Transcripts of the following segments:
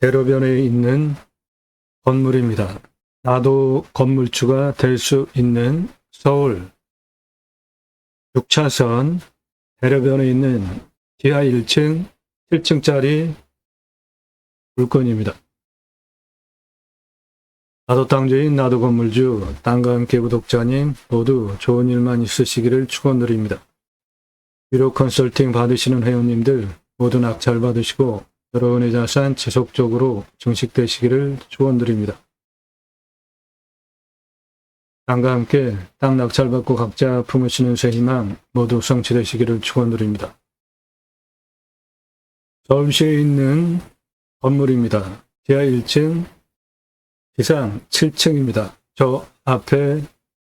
대로변에 있는 건물입니다. 나도 건물주가 될 수 있는 서울 6차선 대로변에 있는 지하 1층 7층짜리 물건입니다. 나도 땅주인 나도 건물주 땅과 함께 구독자님 모두 좋은 일만 있으시기를 축원드립니다. 유료 컨설팅 받으시는 회원님들 모두 낙찰 받으시고 여러분의 자산 지속적으로 증식되시기를 축원드립니다. 땅과 함께 땅 낙찰받고 각자 품으시는 새 희망 모두 성취되시기를 축원드립니다. 서울시에 있는 건물입니다. 지하 1층, 지상 7층입니다. 저 앞에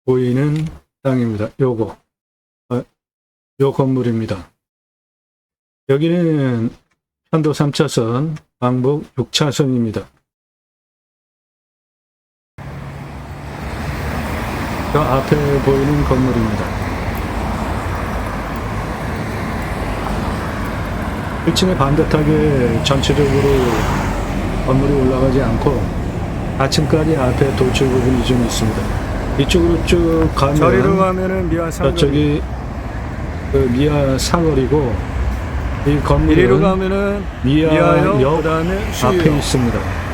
보이는 땅입니다. 요 건물입니다. 여기는 편도 3차선, 왕복 6차선입니다. 저 앞에 보이는 건물입니다. 1층에 반듯하게 전체적으로 건물이 올라가지 않고 4층까지 앞에 돌출 부분이 좀 있습니다. 이쪽으로 쭉 가면 저리로 가면은 미아 상거리, 저쪽이 미아 사거리고 이 이리로 건물은 가면은 미아역 미아역, 그다음에 앞에 수유역. 있습니다.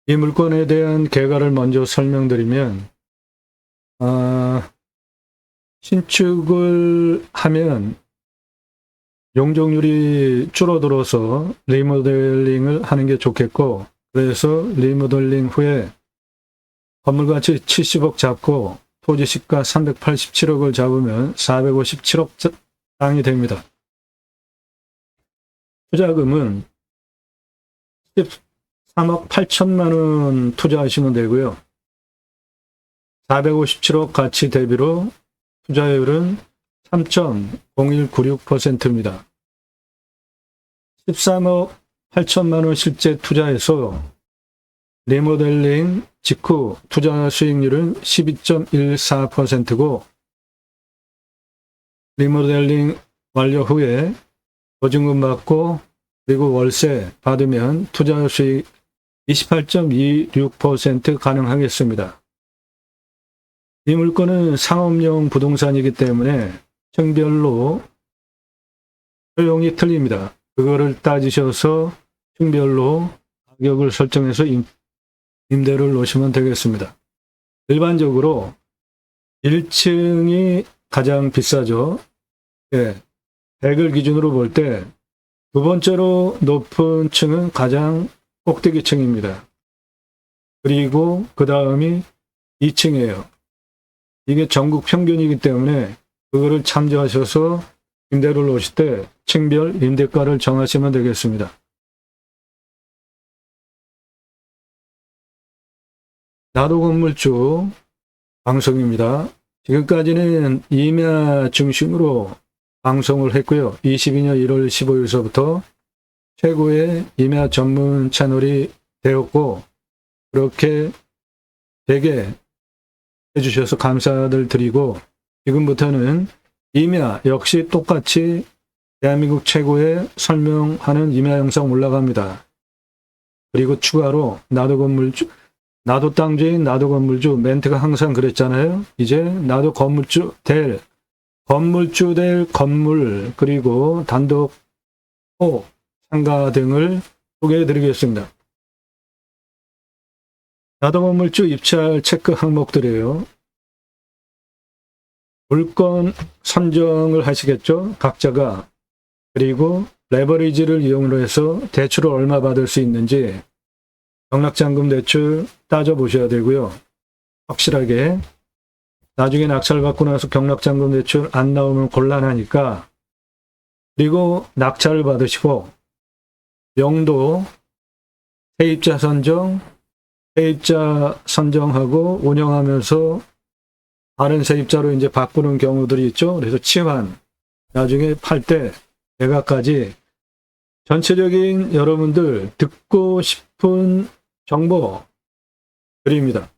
이 물건에 대한 개괄을 먼저 설명드리면 신축을 하면 용적률이 줄어들어서 리모델링을 하는 게 좋겠고, 그래서 리모델링 후에 건물가치 70억 잡고 토지시가 387억을 잡으면 457억 땅이 됩니다. 투자금은 13억 8천만 원 투자하시면 되고요. 457억 가치 대비로 투자율은 3.0196%입니다. 13억 8천만 원 실제 투자해서 리모델링 직후 투자 수익률은 12.14%고 리모델링 완료 후에 보증금 받고 그리고 월세 받으면 투자 수익 28.26% 가능하겠습니다. 이 물건은 상업용 부동산이기 때문에 층별로 소용이 틀립니다. 그거를 따지셔서 층별로 가격을 설정해서 임대를 놓으시면 되겠습니다. 일반적으로 1층이 가장 비싸죠. 100을 기준으로 볼 때 두 번째로 높은 층은 가장 꼭대기 층입니다. 그리고 그 다음이 2층이에요. 이게 전국 평균이기 때문에 그거를 참조하셔서 임대를 놓으실 때 층별 임대가를 정하시면 되겠습니다. 나도 건물주 방송입니다. 지금까지는 임야 중심으로 방송을 했고요. 22년 1월 15일서부터 최고의 임야 전문 채널이 되었고, 그렇게 되게 해주셔서 감사를 드리고, 지금부터는 임야 역시 똑같이 대한민국 최고의 설명하는 임야 영상 올라갑니다. 그리고 추가로 나도 건물주, 나도 땅주인 나도 건물주 멘트가 항상 그랬잖아요. 이제 나도 건물주 될 건물, 그리고 단독 상가 등을 소개해 드리겠습니다. 나도 건물주 입찰 체크 항목들이에요. 물건 선정을 하시겠죠? 각자가. 그리고 레버리지를 이용으로 해서 대출을 얼마 받을 수 있는지 경락잔금 대출 따져보셔야 되고요. 확실하게. 나중에 낙찰 받고 나서 경락잔금 대출 안 나오면 곤란하니까. 그리고 낙찰을 받으시고 용도 세입자 선정하고 운영하면서 다른 세입자로 이제 바꾸는 경우들이 있죠. 그래서 치환, 나중에 팔 때 매각까지 전체적인 여러분들 듣고 싶은 정보 드립니다.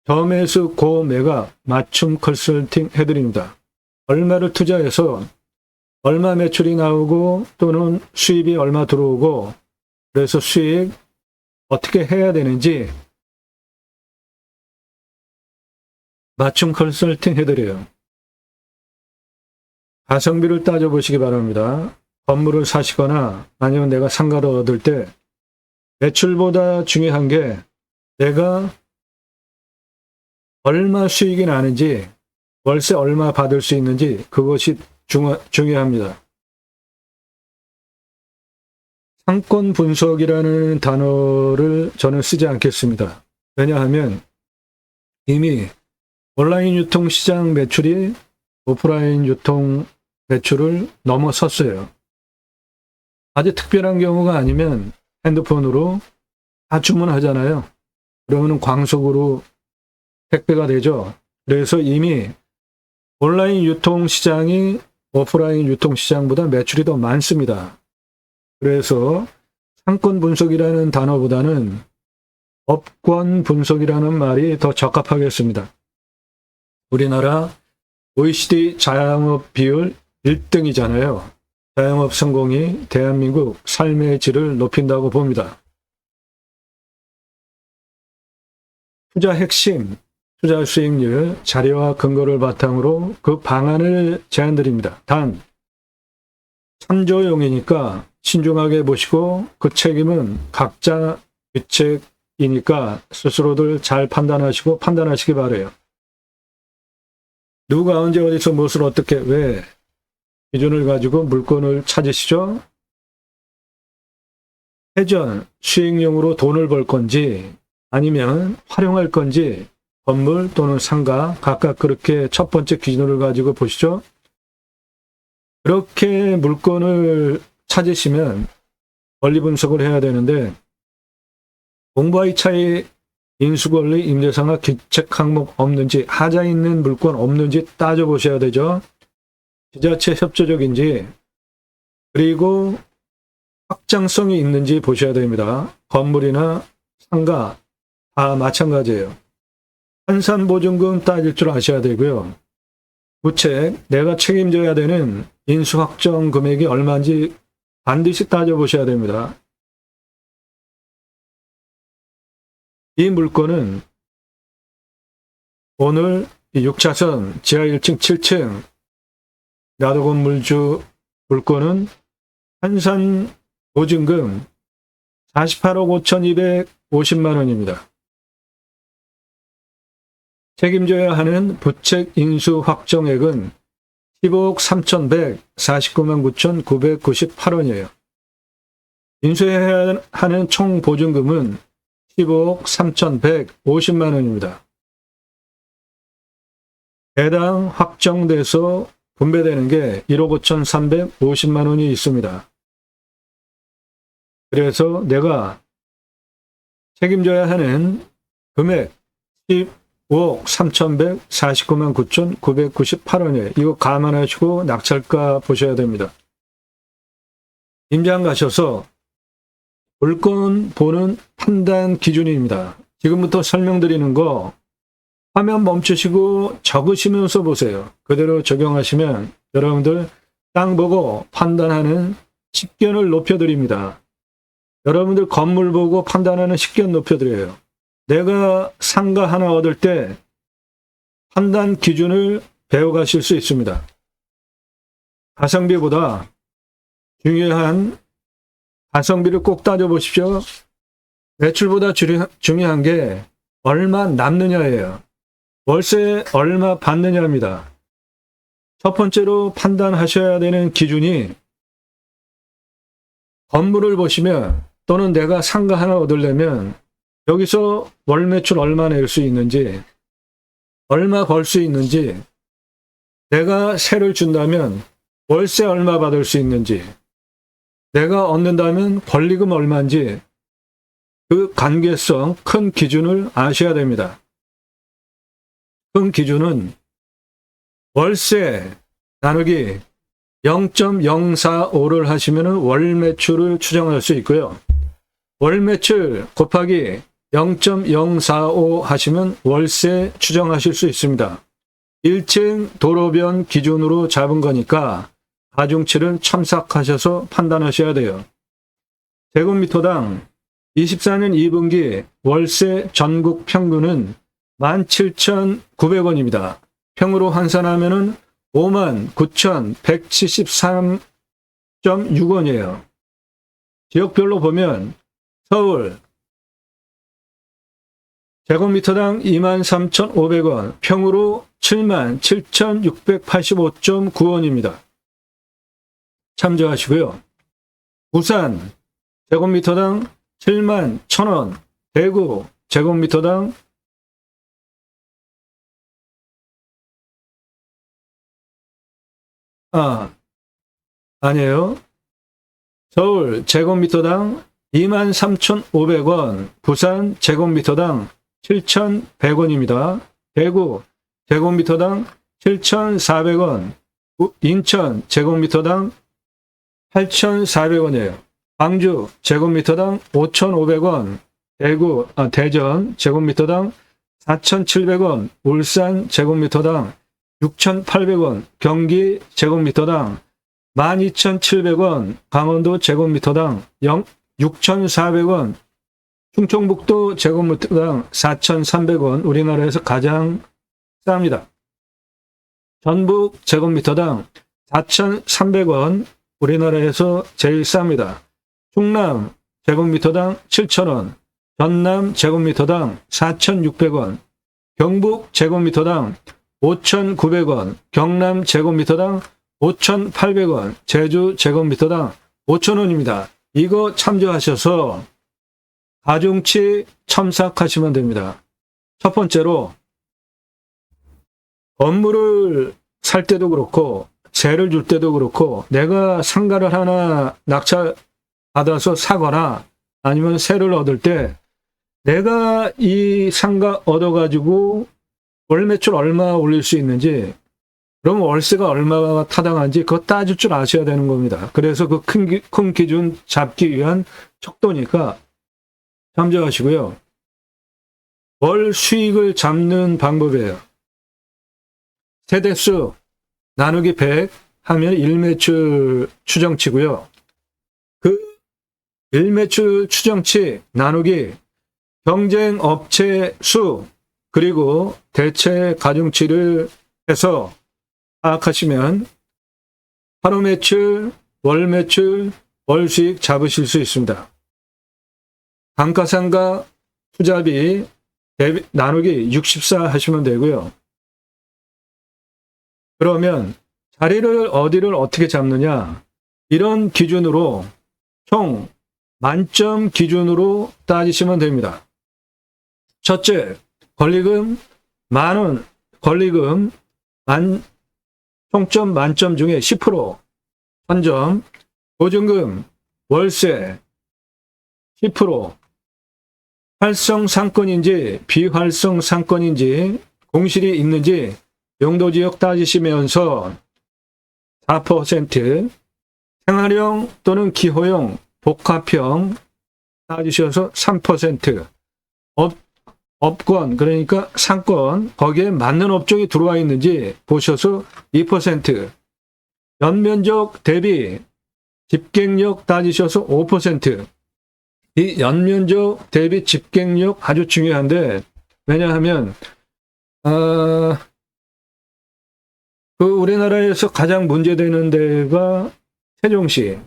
저매수 고매각 맞춤 컨설팅 해드립니다. 얼마를 투자해서 얼마 매출이 나오고 또는 수입이 얼마 들어오고 그래서 수익 어떻게 해야 되는지 맞춤 컨설팅 해드려요. 가성비를 따져보시기 바랍니다. 건물을 사시거나 아니면 내가 상가를 얻을 때 매출보다 중요한 게 내가 얼마 수익이 나는지 월세 얼마 받을 수 있는지 그것이 중요합니다. 상권 분석이라는 단어를 저는 쓰지 않겠습니다. 왜냐하면 이미 온라인 유통시장 매출이 오프라인 유통 매출을 넘어섰어요. 아주 특별한 경우가 아니면 핸드폰으로 다 주문하잖아요. 그러면 광속으로 택배가 되죠. 그래서 이미 온라인 유통시장이 오프라인 유통시장보다 매출이 더 많습니다. 그래서 상권 분석이라는 단어보다는 업권 분석이라는 말이 더 적합하겠습니다. 우리나라 OECD 자영업 비율 1등이잖아요. 자영업 성공이 대한민국 삶의 질을 높인다고 봅니다. 투자 핵심, 투자 수익률, 자료와 근거를 바탕으로 그 방안을 제안드립니다. 단, 참조용이니까 신중하게 보시고 그 책임은 각자 규칙이니까 스스로들 잘 판단하시기 바라요. 누가 언제 어디서 무엇을 어떻게 왜 기준을 가지고 물건을 찾으시죠? 회전, 수익용으로 돈을 벌 건지 아니면 활용할 건지 건물 또는 상가 각각 그렇게 첫 번째 기준을 가지고 보시죠. 그렇게 물건을 찾으시면 권리 분석을 해야 되는데 공부와의 차이, 인수권리, 임대상가, 기책 항목 없는지, 하자 있는 물건 없는지 따져보셔야 되죠. 지자체 협조적인지 그리고 확장성이 있는지 보셔야 됩니다. 건물이나 상가 다 마찬가지예요. 환산보증금 따질 줄 아셔야 되고요. 부채, 내가 책임져야 되는 인수확정 금액이 얼마인지 반드시 따져보셔야 됩니다. 이 물건은 오늘 6차선 지하 1층 7층 나도건물주 물건은 환산보증금 48억 5,250만 원입니다. 책임져야 하는 부책 인수 확정액은 15억 3,149만 9,998원이에요. 인수해야 하는 총 보증금은 15억 3,150만 원입니다. 해당 확정돼서 분배되는 게 1억 5,350만 원이 있습니다. 그래서 내가 책임져야 하는 금액 15억 3,149만 9,998원이에요. 이거 감안하시고 낙찰가 보셔야 됩니다. 임장 가셔서 물건 보는 판단 기준입니다. 지금부터 설명드리는 거 화면 멈추시고 적으시면서 보세요. 그대로 적용하시면 여러분들 땅 보고 판단하는 식견을 높여드립니다. 여러분들 건물 보고 판단하는 식견 높여드려요. 내가 상가 하나 얻을 때 판단 기준을 배워가실 수 있습니다. 가성비보다 중요한 가성비를 꼭 따져보십시오. 매출보다 중요한 게 얼마 남느냐예요. 월세 얼마 받느냐입니다. 첫 번째로 판단하셔야 되는 기준이 건물을 보시면 또는 내가 상가 하나 얻으려면 여기서 월 매출 얼마 낼 수 있는지 얼마 벌 수 있는지 내가 세를 준다면 월세 얼마 받을 수 있는지 내가 얻는다면 권리금 얼마인지 그 관계성 큰 기준을 아셔야 됩니다. 큰 기준은 월세 나누기 0.045를 하시면 월 매출을 추정할 수 있고요. 월 매출 곱하기 0.045 하시면 월세 추정하실 수 있습니다. 1층 도로변 기준으로 잡은 거니까 가중치를 첨삭하셔서 판단하셔야 돼요. 제곱미터당 24년 2분기 월세 전국 평균은 17,900원입니다. 평으로 환산하면 59,173.6원이에요. 지역별로 보면 서울 제곱미터당 23,500원, 평으로 77,685.9원입니다. 참조하시고요. 부산 제곱미터당 71,000원, 대구 제곱미터당 아니에요. 서울 제곱미터당 23,500원, 부산 제곱미터당 7,100원입니다. 대구 제곱미터당 7,400원, 인천 제곱미터당 8,400원이에요. 광주 제곱미터당 5,500원, 대전 제곱미터당 4,700원, 울산 제곱미터당 6,800원, 경기 제곱미터당 12,700원, 강원도 제곱미터당 6,400원, 충청북도 제곱미터당 4,300원, 우리나라에서 가장 쌉니다. 전북 제곱미터당 4,300원, 우리나라에서 제일 쌉니다. 충남 제곱미터당 7,000원, 전남 제곱미터당 4,600원, 경북 제곱미터당 5,900원, 경남 제곱미터당 5,800원, 제주 제곱미터당 5,000원입니다. 이거 참조하셔서 가중치 첨삭하시면 됩니다. 첫 번째로 건물을 살 때도 그렇고 세를 줄 때도 그렇고 내가 상가를 하나 낙찰받아서 사거나 아니면 세를 얻을 때 내가 이 상가 얻어가지고 월 매출 얼마 올릴 수 있는지, 그럼 월세가 얼마가 타당한지 그거 따질 줄 아셔야 되는 겁니다. 그래서 그 큰 기준 잡기 위한 척도니까 참조하시고요. 월 수익을 잡는 방법이에요. 세대수 나누기 100 하면 일매출 추정치고요. 그 일매출 추정치 나누기 경쟁업체 수 그리고 대체 가중치를 해서 파악하시면 하루 매출, 월 매출, 월 수익 잡으실 수 있습니다. 감가상가 투자비 나누기 64 하시면 되고요. 그러면 자리를 어디를 어떻게 잡느냐, 이런 기준으로 총 만점 기준으로 따지시면 됩니다. 첫째, 권리금 10,000원, 권리금 총점 만점 중에 10% 선점, 보증금, 월세 10%, 활성 상권인지 비활성 상권인지 공실이 있는지 용도지역 따지시면서 4%, 생활형 또는 기호형, 복합형 따지셔서 3%, 업권, 그러니까 상권, 거기에 맞는 업종이 들어와 있는지 보셔서 2%, 연면적 대비 집객력 따지셔서 5%, 이 연면적 대비 집객력 아주 중요한데, 왜냐하면 그 우리나라에서 가장 문제되는 데가 세종시,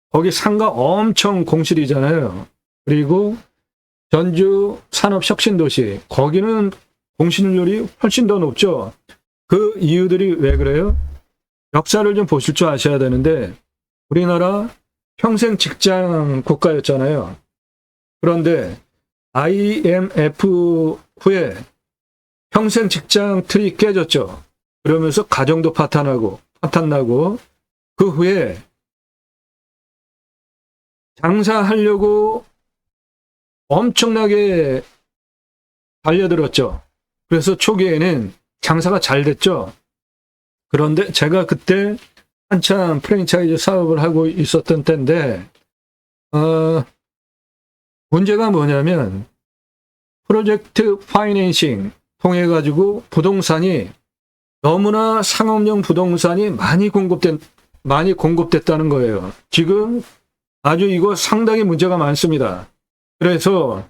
거기 상가 엄청 공실이잖아요. 그리고 전주 산업혁신도시, 거기는 공실률이 훨씬 더 높죠. 그 이유들이 왜 그래요? 역사를 좀 보실 줄 아셔야 되는데, 우리나라 평생 직장 국가였잖아요. 그런데 IMF 후에 평생 직장 틀이 깨졌죠. 그러면서 가정도 파탄나고 그 후에 장사하려고 엄청나게 달려들었죠. 그래서 초기에는 장사가 잘 됐죠. 그런데 제가 그때 한참 프랜차이즈 사업을 하고 있었던 때인데 문제가 뭐냐면 프로젝트 파이낸싱 통해 가지고 부동산이 너무나 상업용 부동산이 많이 공급됐다는 거예요. 지금 아주 이거 상당히 문제가 많습니다. 그래서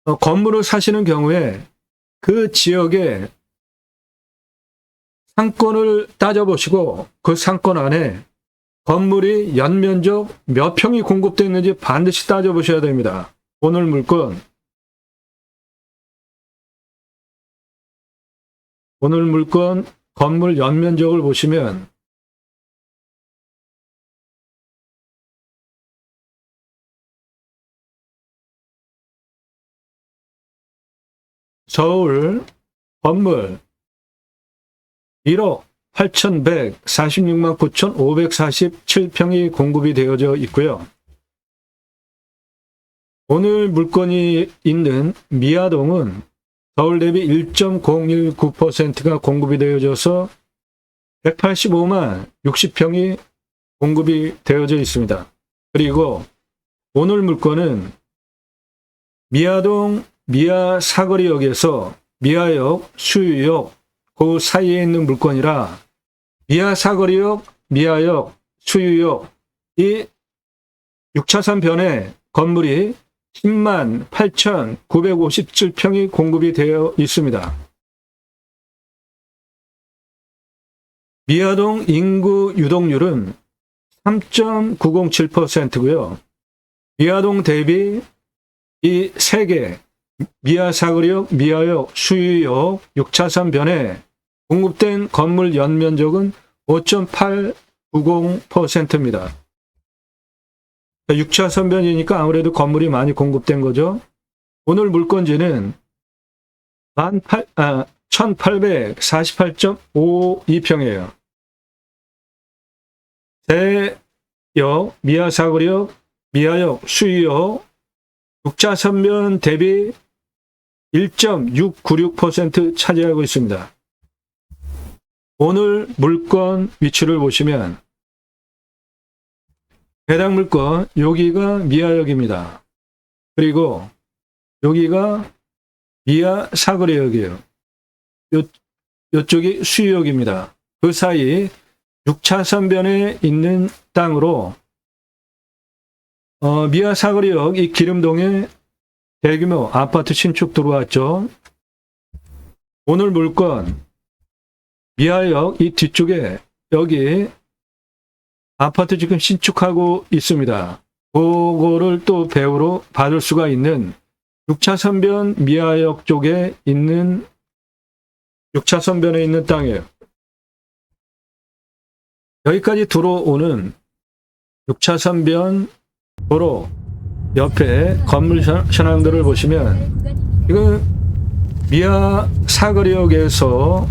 건물을 사시는 경우에 그 지역에 상권을 따져보시고 그 상권 안에 건물이 연면적 몇 평이 공급됐는지 반드시 따져보셔야 됩니다. 오늘 물건 건물 연면적을 보시면 서울 건물 1억 8,146만 9,547평이 공급이 되어져 있고요. 오늘 물건이 있는 미아동은 서울 대비 1.019%가 공급이 되어져서 185만 60평이 공급이 되어져 있습니다. 그리고 오늘 물건은 미아동 미아 사거리역에서 미아역, 수유역 그 사이에 있는 물건이라 미아 사거리역, 미아역, 수유역 이 6차선 변에 건물이 10만 8,957평이 공급이 되어 있습니다. 미아동 인구 유동률은 3.907%고요. 미아동 대비 이 3개 미아 사거리역, 미아역, 수유역 6차선 변에 공급된 건물 연면적은 5.890%입니다. 6차선 변이니까 아무래도 건물이 많이 공급된 거죠. 오늘 물건지는 1,848.52평이에요. 대역, 미아 사거리역, 미아역, 수유역 6차선 변 대비 1.696% 차지하고 있습니다. 오늘 물건 위치를 보시면 해당 물건 여기가 미아역입니다. 그리고 여기가 미아 사거리역이에요. 이쪽이 수유역입니다. 그 사이 6차선 변에 있는 땅으로 미아 사거리역 이 기름동에 대규모 아파트 신축 들어왔죠. 오늘 물건 미아역 이 뒤쪽에 여기 아파트 지금 신축하고 있습니다. 그거를 또 배우로 받을 수가 있는 6차선 변 미아역 쪽에 있는 6차선 변에 있는 땅이에요. 여기까지 들어오는 6차선 변 도로 옆에 건물 현황들을 보시면 지금 미아 사거리역에서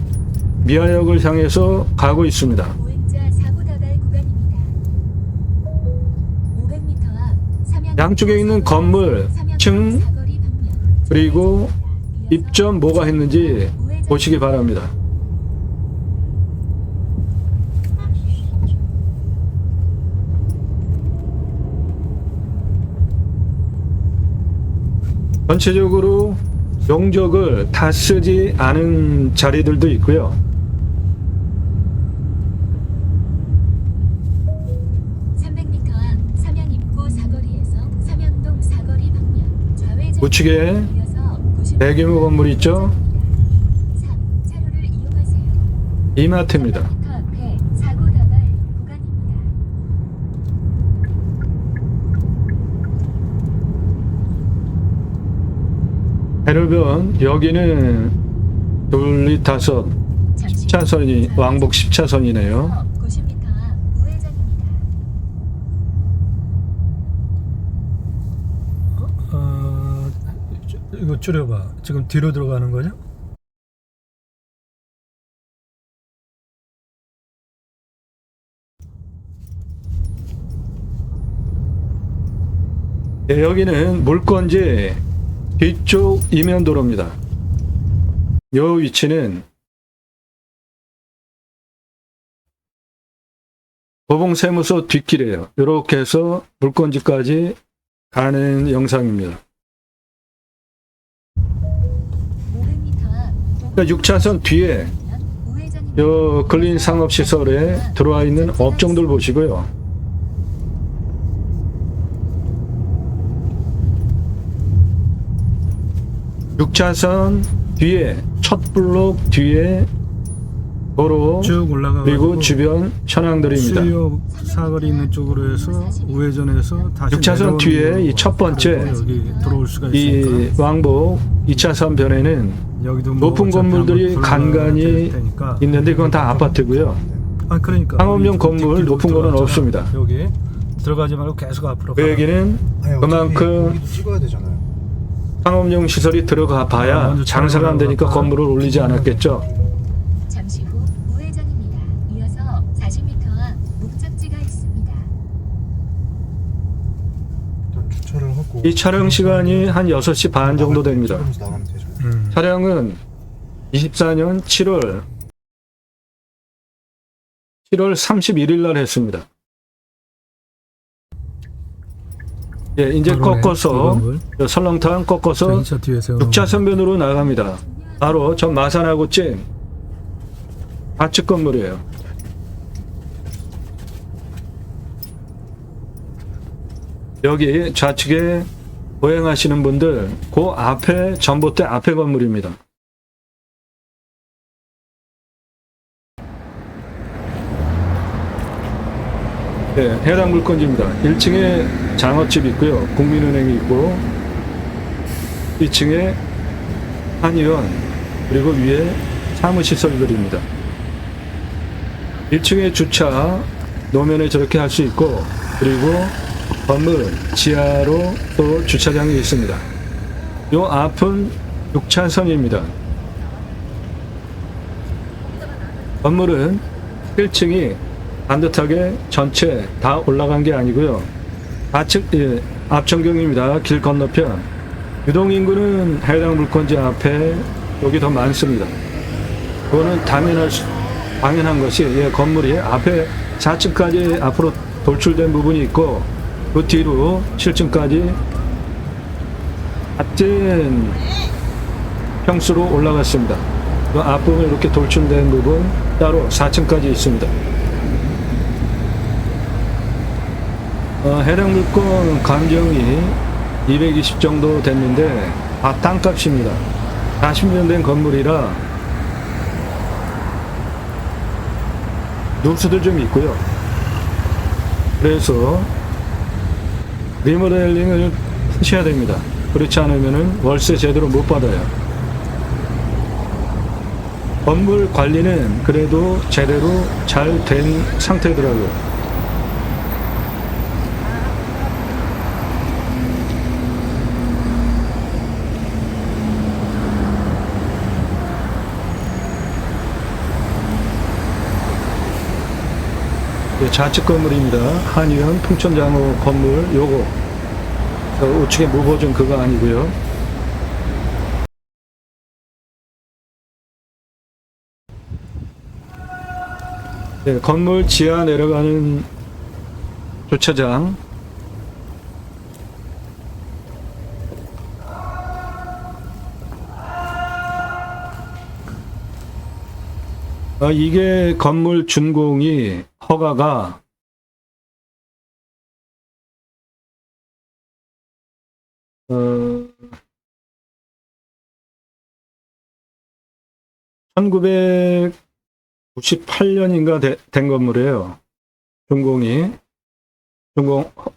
미아역을 향해서 가고 있습니다. 양쪽에 있는 건물 층 그리고 입점 뭐가 했는지 보시기 바랍니다. 전체적으로 용적을 다 쓰지 않은 자리들도 있고요. 우측에 대규모 건물 있죠? 이마트입니다. 해로변 여기는 둘리 다섯 10차선이 왕복 10차선이네요. 이거 줄여봐. 지금 뒤로 들어가는 거냐? 네, 여기는 물건지 뒤쪽 이면도로입니다. 이 위치는 도봉세무소 뒷길이에요. 이렇게 해서 물건지까지 가는 영상입니다. 6차선 뒤에 요 근린 상업시설에 들어와 있는 업종들 보시고요. (6차선) 뒤에 첫 블록 뒤에 도로 쭉 올라가 그리고 주변 현황들입니다. 수요 사거리 있는 쪽으로 해서 우회전해서 다시 6차선 뒤에 이 첫 번째 여기 들어올 수가 이 있으니까 왕복 2차선 변에는 여기도 뭐 높은 어차피 건물들이 한번 간간히 둘러야 되니까. 있는데 그건 다 아파트고요. 그러니까 상업용 우리 건물 뒷길로 높은 거는 들어가잖아. 없습니다. 여기 들어가지 말고 계속 앞으로 그 얘기는 그만큼 여기도 찍어야 되잖아요. 상업용 시설이 들어가 봐야 먼저 장사가 안 되니까 촬영을 건물을 올리지 않았겠죠. 잠시 후 우회전입니다. 이어서 40m 앞 목적지가 있습니다. 일단 주차를 하고 이 촬영 시간이 한 6시 반 정도 됩니다. 찍으면서 나가면 되죠. 촬영은 24년 7월 31일 날 했습니다. 예, 이제 꺾어서 설렁탕 꺾어서 6차선 변으로 나갑니다. 바로 저 마산하고 찜 좌측 건물이에요. 여기 좌측에 보행하시는 분들 그 앞에 전봇대 앞에 건물입니다. 네, 해당 물건지입니다. 1층에 장어집 있고요. 국민은행이 있고 2층에 한의원 그리고 위에 사무시설들입니다. 1층에 주차 노면에 저렇게 할 수 있고 그리고 건물 지하로 또 주차장이 있습니다. 요 앞은 6차선입니다. 건물은 1층이 반듯하게 전체 다 올라간 게 아니고요. 앞전경입니다. 길 건너편. 유동인구는 해당 물건지 앞에 여기 더 많습니다. 그거는 당연한 것이 건물이 앞에 4층까지 앞으로 돌출된 부분이 있고 그 뒤로 7층까지 같은 평수로 올라갔습니다. 그 앞부분 이렇게 돌출된 부분 따로 4층까지 있습니다. 해당 물건 감정이 220 정도 됐는데 다 땅값입니다. 40년 된 건물이라 누수도 좀 있고요. 그래서 리모델링을 하셔야 됩니다. 그렇지 않으면 월세 제대로 못 받아요. 건물 관리는 그래도 제대로 잘 된 상태더라고요. 좌측 건물입니다. 한의원 풍천장호 건물 요거 우측에 무보증 그거 아니고요. 네, 건물 지하 내려가는 주차장 이게 건물 준공이 허가가 1998년인가 된 건물이에요. 준공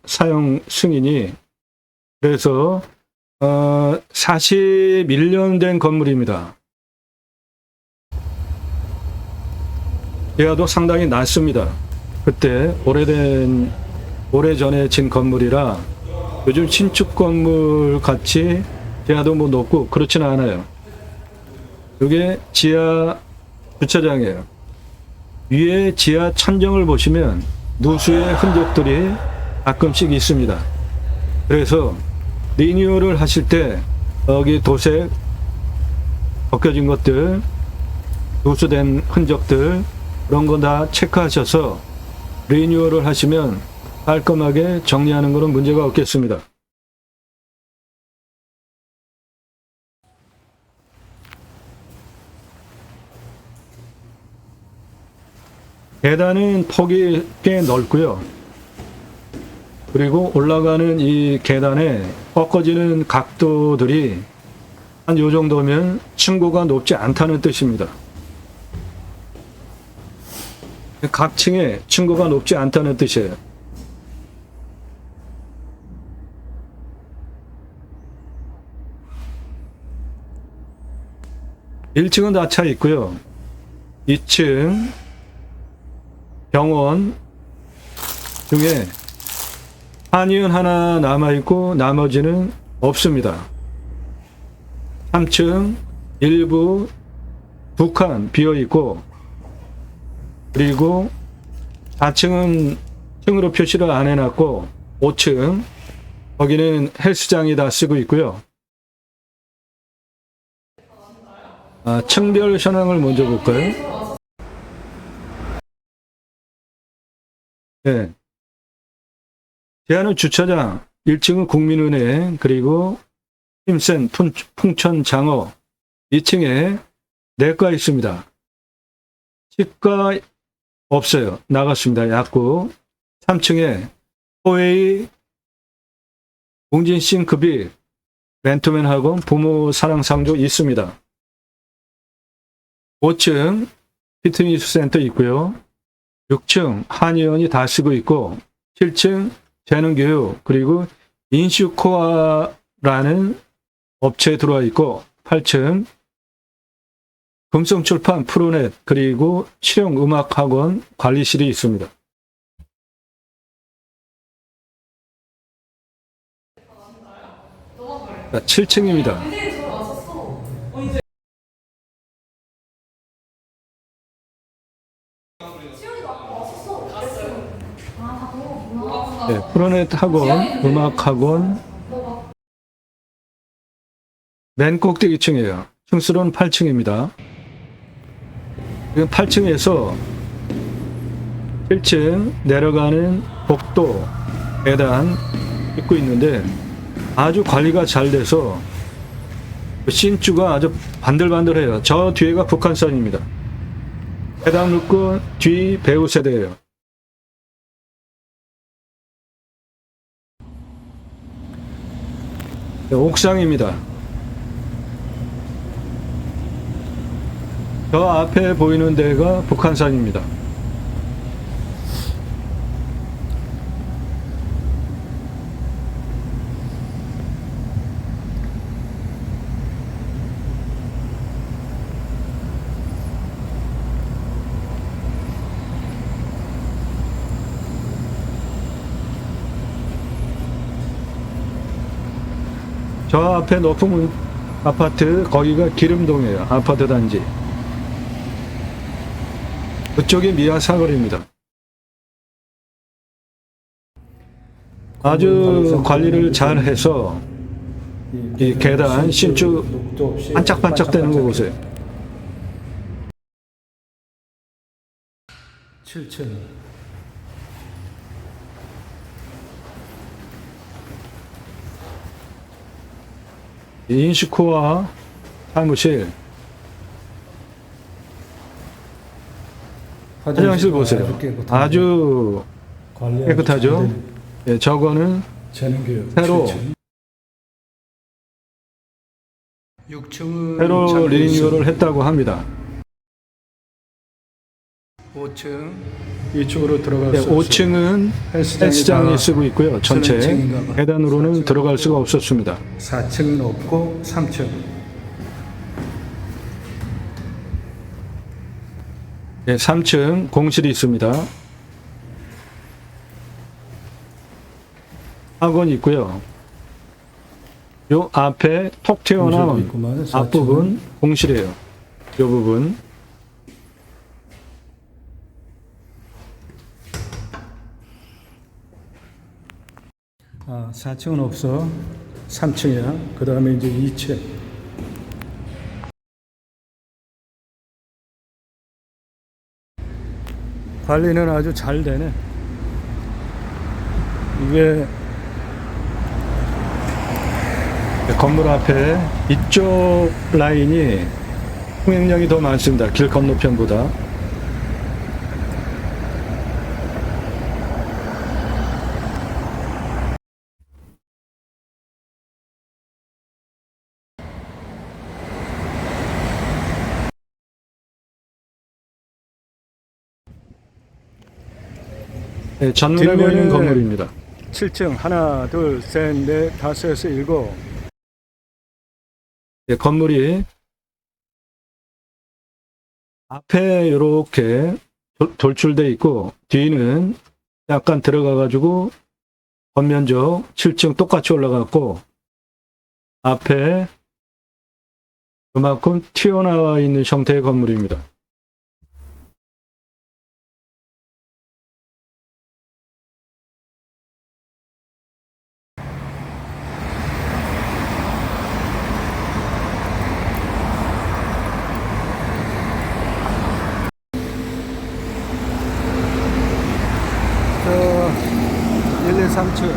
사용 승인이. 그래서 41년 된 건물입니다. 예하도 상당히 낮습니다. 그때 오래전에 진 건물이라 요즘 신축 건물 같이 예하도 뭐 높고 그렇지는 않아요. 이게 지하 주차장이에요. 위에 지하 천정을 보시면 누수의 흔적들이 가끔씩 있습니다. 그래서 리뉴얼을 하실 때 여기 도색 벗겨진 것들, 누수된 흔적들 그런 거 다 체크하셔서 리뉴얼을 하시면 깔끔하게 정리하는 것은 문제가 없겠습니다. 계단은 폭이 꽤 넓고요. 그리고 올라가는 이 계단에 꺾어지는 각도들이 한 요 정도면 층고가 높지 않다는 뜻입니다. 각 층에 층고가 높지 않다는 뜻이에요. (1층은) 닫혀 있고요. 2층 병원 중에 한의원 하나 남아있고 나머지는 없습니다. 3층 일부 2칸 비어있고, 그리고 4층은 층으로 표시를 안 해놨고 5층 거기는 헬스장이 다 쓰고 있고요. 층별 현황을 먼저 볼까요? 네. 제한은 주차장, 1층은 국민은행, 그리고 힘센 풍천장어, 2층에 내과 있습니다. 치과 없어요. 나갔습니다. 약국. 3층에 호웨이, 공진싱크비, 맨투맨 학원, 부모 사랑상조 있습니다. 5층 피트니스 센터 있고요. 6층 한의원이 다 쓰고 있고, 7층 재능교육, 그리고 인슈코아라는 업체에 들어와 있고, 8층 금성출판 프로넷, 그리고 실용음악학원 관리실이 있습니다. 자, 7층입니다. 네, 프로넷 학원, 음악학원, 맨 꼭대기 층이에요. 층수로는 8층입니다. 8층에서 7층 내려가는 복도, 계단 있고 있는데 아주 관리가 잘 돼서 신주가 아주 반들반들해요. 저 뒤에가 북한산입니다. 해당 루권 뒤 배우 세대예요. 네, 옥상입니다. 저 앞에 보이는 데가 북한산입니다. 저 앞에 높은 아파트, 거기가 기름동이에요. 아파트 단지. 그쪽이 미아사거리입니다. 아주 관리를 잘 해서 이 계단 신축 반짝반짝대는 거 보세요. 7층. 인슈코아 사무실. 화장실 보세요. 아주 깨끗하죠? 예, 저거는 새로 6층은 새로 리뉴얼을 했다고 합니다. 5층 이쪽으로 들어갈 네, 수 없어요. 5층은 헬스장이 쓰고 있고요. 전체 층인가 봐. 계단으로는 들어갈 수가 없었습니다. 4층은 없고 3층. 네, 3층 공실이 있습니다. 학원이 있고요. 요 앞에 톡 튀어나온 있구만, 4층은. 앞부분 공실이에요. 요 부분. 아, 4층은 없어. 3층이야. 그 다음에 이제 2층. 관리는 아주 잘 되네. 이게 건물 앞에 이쪽 라인이 통행량이 더 많습니다. 길 건너편보다. 네, 전문에 보이는 뒷면에 건물입니다. 7층 하나, 둘, 셋, 넷, 다섯, 여섯, 일곱. 네, 건물이 앞에 이렇게 돌출돼 있고 뒤는 약간 들어가 가지고 전면적 7층 똑같이 올라갔고 앞에 그만큼 튀어나와 있는 형태의 건물입니다. 저 1, 2, 3층.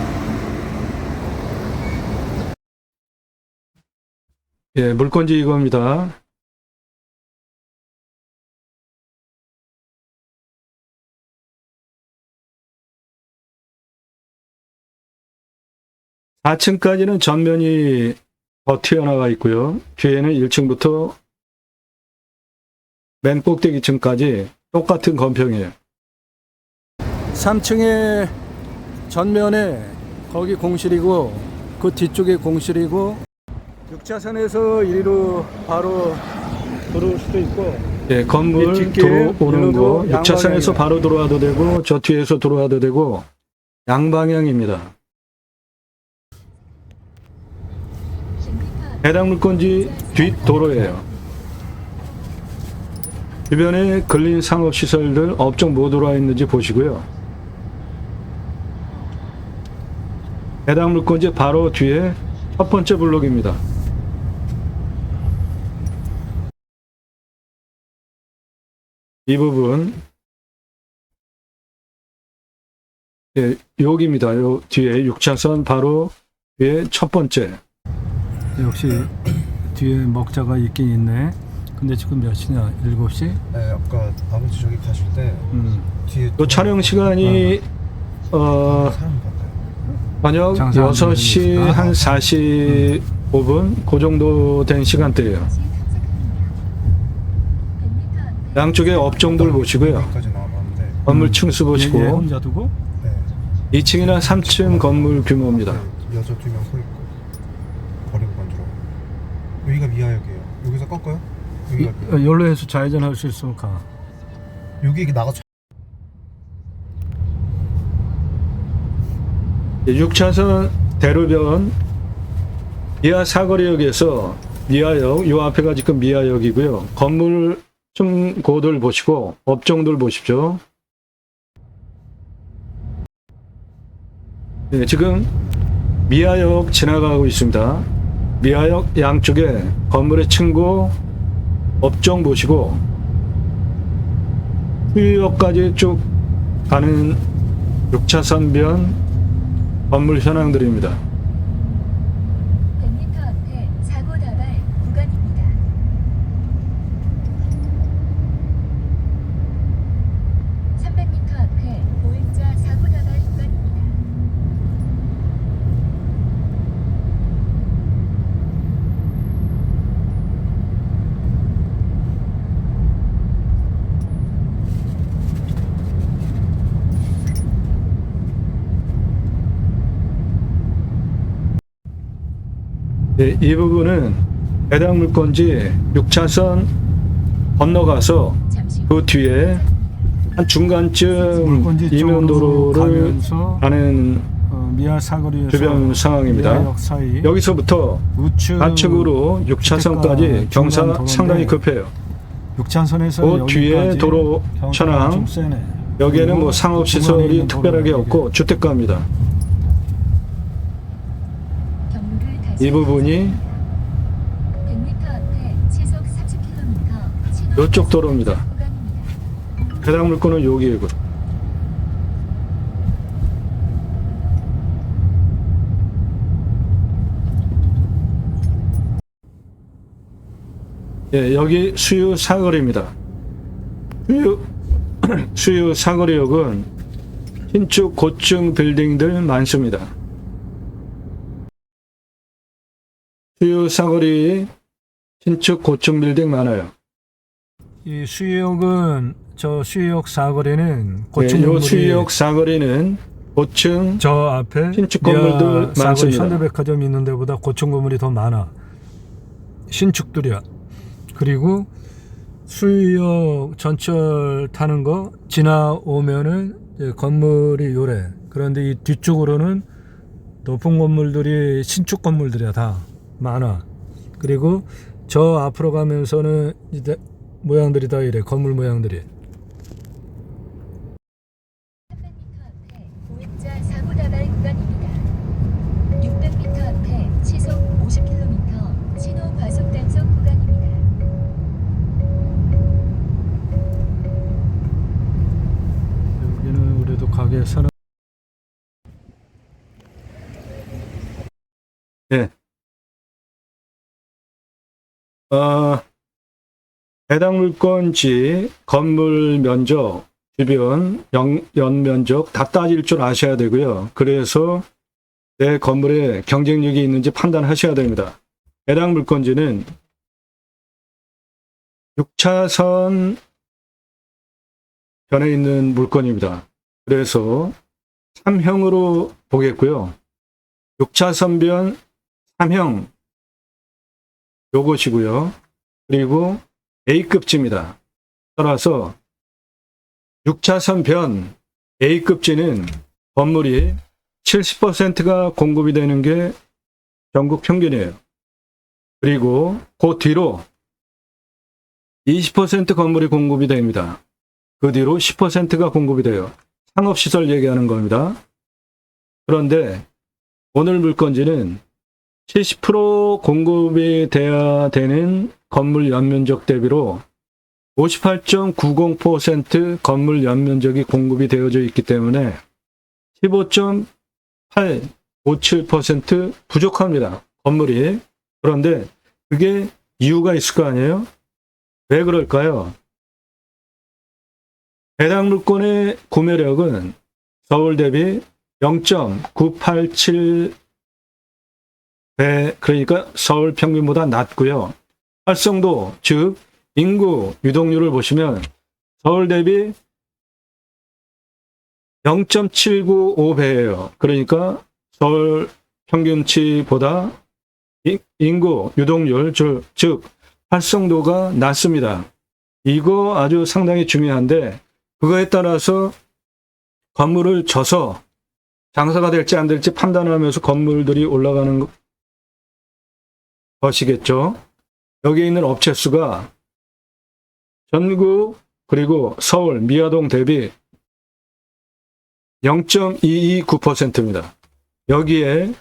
예, 물건지 이겁니다. (4층까지는) 전면이 더 튀어나와 있고요. 뒤에는 1층부터 맨 꼭대기층까지 똑같은 건평이에요. 3층에 전면에 거기 공실이고 그 뒤쪽에 공실이고 6차선에서 이리로 바로 들어올 수도 있고 예, 건물 이 뒷길 들어오는 거 일로도 6차선에서 양방향이에요. 바로 들어와도 되고 저 뒤에서 들어와도 되고 양방향입니다. 해당 물건지 뒷도로예요. 주변에 근린 상업시설들, 업종 뭐 들어와 있는지 보시고요. 해당 물건지 바로 뒤에 첫 번째 블록입니다. 이 부분, 예, 여기입니다. 요 뒤에 6차선 바로 뒤에 첫 번째. 역시 뒤에 먹자가 있긴 있네. 근데 지금 몇 시냐? 7시? 네, 아까 아버지 저기 가실 때 뒤에 요 촬영 시간이 사람 봤나요? 저녁 장사하는 6시 분이 한 45분 그 정도 된 시간대예요. 양쪽에 업종들 보시고요. 여기까지 나와봤는데 건물 층수 보시고 얘 혼자 두고? 네, 2층이나 3층 건물 규모입니다. 여자 2명 서 있고 버리고 간 줄 알고. 여기가 미아역이에요. 여기서 꺾어요? 여기가 미아. 열로 해서 좌회전할 수 있으면 가. 여기 나가 6차선 대로변 미아 사거리역에서 미아역, 요 앞에가 지금 미아역이고요. 건물 층고들 보시고 업종들 보십시오. 네, 지금 미아역 지나가고 있습니다. 미아역 양쪽에 건물의 층고, 업종 보시고 수유역까지 쭉 가는 6차선변 건물 현황들입니다. 100m 앞에 사고 다발 구간입니다. 300m 앞에 보행자 사고 다발 구간입니다. 네, 이 부분은 해당 물건지 6차선 건너가서 잠시 후 그 뒤에 한 중간쯤 물건지 쪽으로 이면도로를 가면서 가는 미아 사거리에서 주변 상황입니다. 미아역 사이 여기서부터 우측 좌측으로 6차선까지 경사 중간 상당히 도로인데 급해요. 6차선에서 그 뒤에 도로 천왕, 여기에는 뭐 상업시설이 특별하게 없고 주택가입니다. 경로를 다시 이 부분이 100m 앞에 시속 30km 이쪽 도로입니다. 구간입니다. 해당 물건은 여기이고. 예, 여기 수유 사거리입니다. 수유 사거리역은 신축 고층 빌딩들 많습니다. 수유 사거리 신축 고층 빌딩 많아요. 이 수유역은 저 수유역 사거리는 네, 고층 요 건물이 수유역 사거리는 고층 저 앞에 신축 건물들 미아 사거리 많습니다. 현대백화점 있는 데보다 고층 건물이 더 많아. 신축들이야. 그리고 수유역 전철 타는 거 지나오면은 이제 건물이 요래. 그런데 이 뒤쪽으로는 높은 건물들이 신축 건물들이야. 다 많아. 그리고 저 앞으로 가면서는 이제 모양들이 다 이래. 건물 모양들이. 300m 앞에 보행자 사고 다발 구간입니다. 600m 앞에 시속 50km 신호 과속 단속 구간입니다. 여기는 그래도 가게 사는 예. 해당 물건지 건물 면적, 주변 연면적 다 따질 줄 아셔야 되고요. 그래서 내 건물에 경쟁력이 있는지 판단하셔야 됩니다. 해당 물건지는 6차선 변에 있는 물건입니다. 그래서 3형으로 보겠고요. 6차선 변 3형 요것이고요. 그리고 A급지입니다. 따라서 6차선 변 A급지는 건물이 70%가 공급이 되는 게 전국 평균이에요. 그리고 그 뒤로 20% 건물이 공급이 됩니다. 그 뒤로 10%가 공급이 돼요. 상업시설 얘기하는 겁니다. 그런데 오늘 물건지는 70% 공급이 돼야 되는 건물 연면적 대비로 58.90% 건물 연면적이 공급이 되어져 있기 때문에 15.857% 부족합니다. 건물이. 그런데 그게 이유가 있을 거 아니에요? 왜 그럴까요? 해당 물건의 구매력은 서울 대비 0.987배, 그러니까 서울 평균보다 낮고요. 활성도, 즉 인구 유동률을 보시면 서울 대비 0.795배예요. 그러니까 서울 평균치보다 인구 유동률, 즉 활성도가 낮습니다. 이거 아주 상당히 중요한데 그거에 따라서 건물을 져서 장사가 될지 안 될지 판단하면서 건물들이 올라가는 것이겠죠. 여기 있는 업체 수가 전국 그리고 서울 미아동 대비 0.229%입니다. 여기에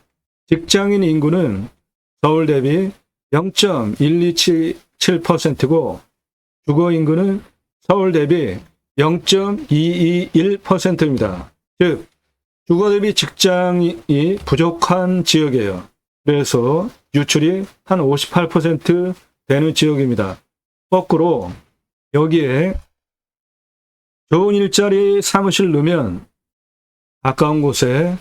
직장인 인구는 서울 대비 0.127%고 주거 인구는 서울 대비 0.221%입니다. 즉 주거 대비 직장이 부족한 지역이에요. 그래서 유출이 한 58% 되는 지역입니다. 거꾸로 여기에 좋은 일자리 사무실 넣으면 가까운 곳에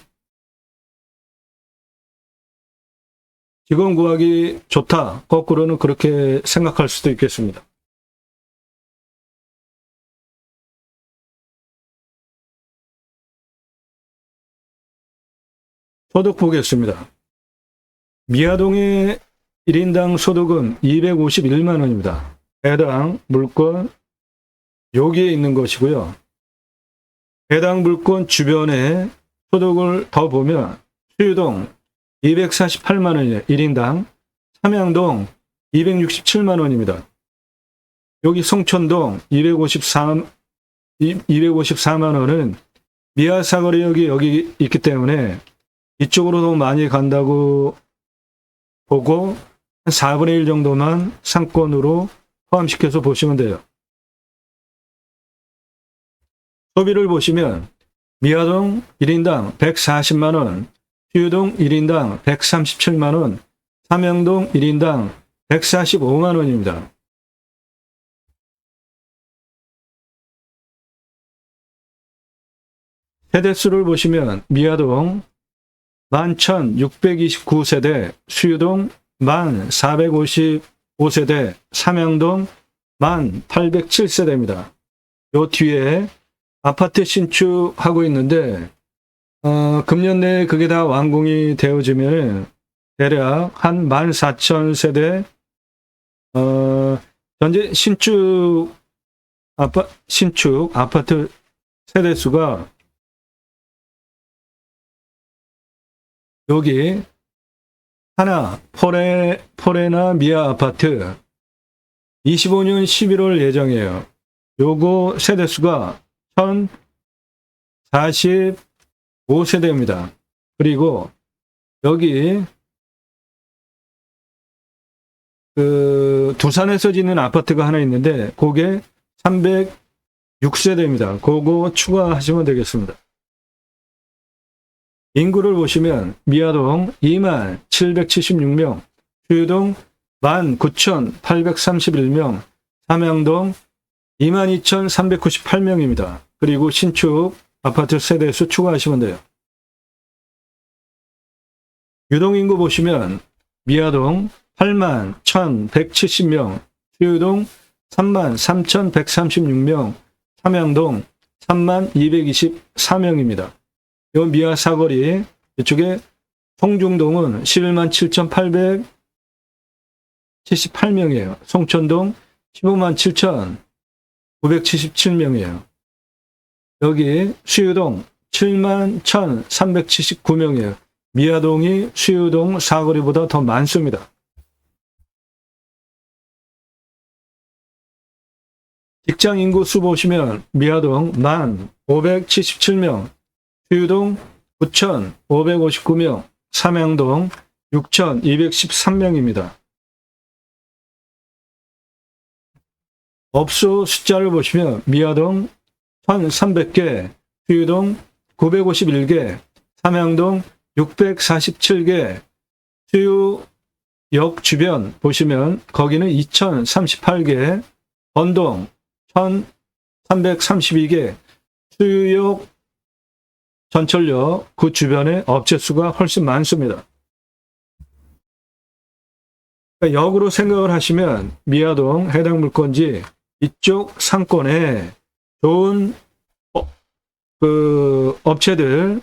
직원 구하기 좋다. 거꾸로는 그렇게 생각할 수도 있겠습니다. 소득 보겠습니다. 미아동의 1인당 소득은 251만 원입니다. 해당 물건 여기에 있는 것이고요. 해당 물건 주변에 소득을 더 보면 수유동 248만 원이에요. 1인당. 삼양동 267만 원입니다. 여기 송천동 254만 원은 미아사거리역이 여기 있기 때문에 이쪽으로도 많이 간다고 보고 한 4분의 1 정도만 상권으로 포함시켜서 보시면 돼요. 소비를 보시면 미아동 1인당 140만 원, 수유동 1인당 137만 원, 삼양동 1인당 145만 원입니다. 세대수를 보시면 미아동 11,629세대, 수유동 1,455세대, 삼양동 1,807세대입니다. 요 뒤에 아파트 신축하고 있는데 금년 내에 그게 다 완공이 되어지면 대략 한 14,000세대 현재 신축 아파트 세대 수가 여기 하나 포레나 미아 아파트 25년 11월 예정이에요. 요거 세대 수가 1045세대입니다. 그리고 여기 두산에서 짓는 아파트가 하나 있는데 그게 306세대입니다. 그거 추가하시면 되겠습니다. 인구를 보시면 미아동 2776명, 수유동 19,831명, 삼양동 22,398명입니다. 그리고 신축 아파트 세대수 추가하시면 돼요. 유동인구 보시면 미아동 81,170명, 수유동 33,136명, 삼양동 32,224명입니다. 이 미아 사거리 이쪽에 송중동은 117,878명이에요. 송천동 157,977명이에요. 여기 수유동 71,379명이에요. 미아동이 수유동 사거리보다 더 많습니다. 직장 인구 수 보시면 미아동 10,577명, 수유동 9,559명, 삼양동 6,213명입니다. 업소 숫자를 보시면 미아동 1,300개, 수유동 951개, 삼양동 647개, 수유역 주변 보시면 거기는 2,038개, 번동 1,332개, 수유역 전철역 그 주변에 업체 수가 훨씬 많습니다. 그러니까 역으로 생각을 하시면 미아동 해당 물건지 이쪽 상권에 좋은 업체들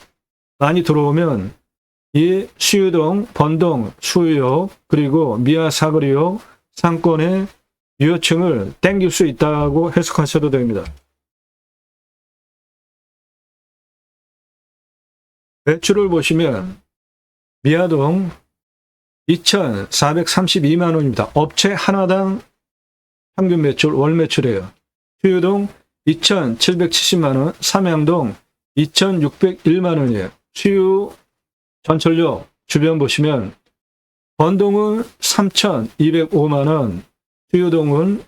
많이 들어오면 이 수유동, 번동, 수유역 그리고 미아 사거리역 상권의 유효층을 땡길 수 있다고 해석하셔도 됩니다. 매출을 보시면 미아동 2,432만 원입니다. 업체 하나당 평균 매출, 월 매출이에요. 수유동 2,770만 원, 삼양동 2,601만 원이에요. 수유 전철역 주변 보시면 번동은 3,205만 원, 수유 3동은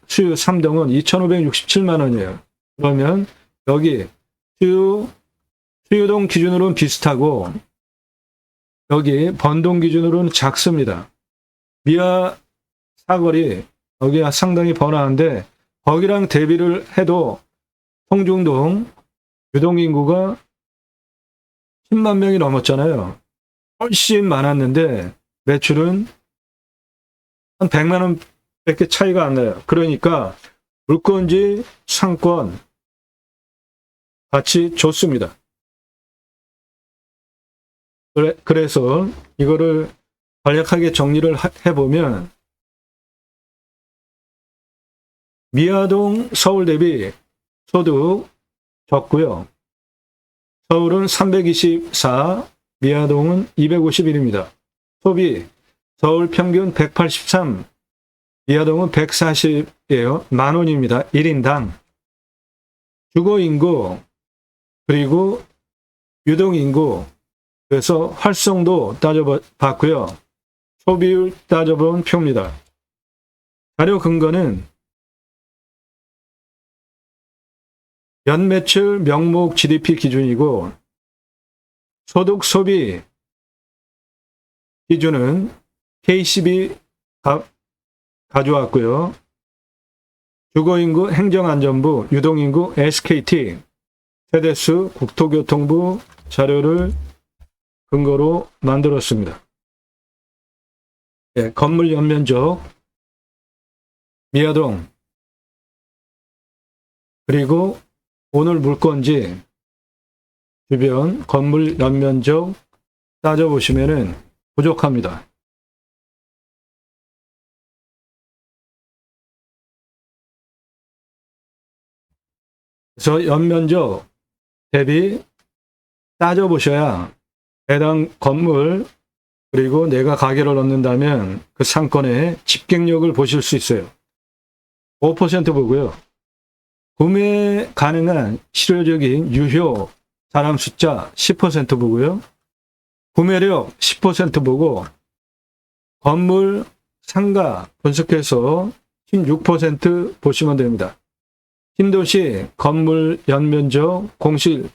2,567만 원이에요. 그러면 여기 수유동 기준으로는 비슷하고 여기 번동 기준으로는 작습니다. 미아 사거리 여기가 상당히 번화한데 거기랑 대비를 해도 송중동 유동인구가 10만 명이 넘었잖아요. 훨씬 많았는데 매출은 한 100만 원 밖에 차이가 안 나요. 그러니까 물건지 상권 같이 좋습니다. 그래서 이거를 간략하게 정리를 해보면 미아동 서울 대비 소득 적고요. 서울은 324, 미아동은 251입니다. 소비 서울 평균 183, 미아동은 140이에요. 만원입니다. 1인당. 주거인구 그리고 유동인구 그래서 활성도 따져봤고요. 소비율 따져본 표입니다. 자료 근거는 연매출 명목 GDP 기준이고 소득 소비 기준은 KCB 가져왔고요. 주거인구 행정안전부, 유동인구 SKT, 세대수 국토교통부 자료를 근거로 만들었습니다. 네, 건물 연면적, 미아동, 그리고 오늘 물건지 주변 건물 연면적 따져보시면은 부족합니다. 그래서 연면적 대비 따져보셔야 해당 건물 그리고 내가 가게를 얻는다면 그 상권의 집객력을 보실 수 있어요. 5% 보고요. 구매 가능한 실효적인 유효 사람 숫자 10% 보고요. 구매력 10% 보고 건물 상가 분석해서 16% 보시면 됩니다. 신도시 건물 연면적 공실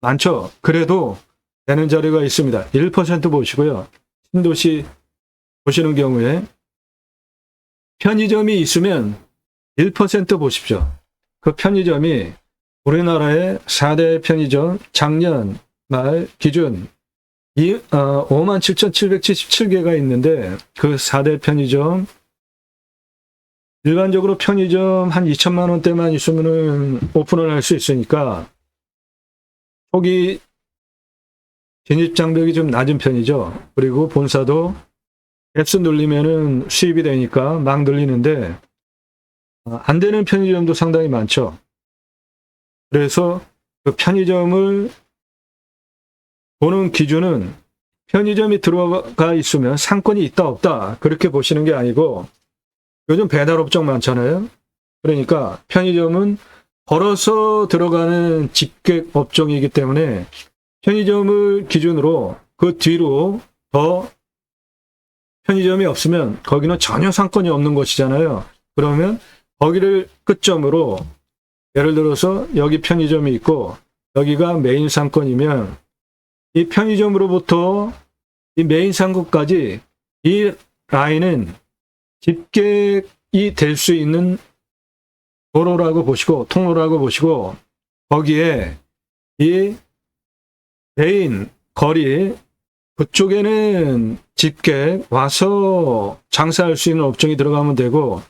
많죠. 그래도 되는 자료가 있습니다. 1% 보시고요. 신도시 보시는 경우에 편의점이 있으면 1% 보십시오. 그 편의점이 우리나라의 4대 편의점 작년 말 기준 57,777개가 있는데 그 4대 편의점 일반적으로 편의점 한 2천만 원대만 있으면 오픈을 할 수 있으니까 초기 진입장벽이 좀 낮은 편이죠. 그리고 본사도 앱스 눌리면은 수입이 되니까 막 늘리는데 안 되는 편의점도 상당히 많죠. 그래서 그 편의점을 보는 기준은 편의점이 들어가 있으면 상권이 있다 없다 그렇게 보시는 게 아니고 요즘 배달업종 많잖아요. 그러니까 편의점은 걸어서 들어가는 집객 업종이기 때문에 편의점을 기준으로 그 뒤로 더 편의점이 없으면 거기는 전혀 상권이 없는 곳이잖아요. 그러면 거기를 끝점으로 예를 들어서 여기 편의점이 있고 여기가 메인 상권이면 이 편의점으로부터 이 메인 상권까지 이 라인은 집객이 될 수 있는 도로라고 보시고 통로라고 보시고 거기에 이 메인 거리 그쪽에는 집객 와서 장사할 수 있는 업종이 들어가면 되고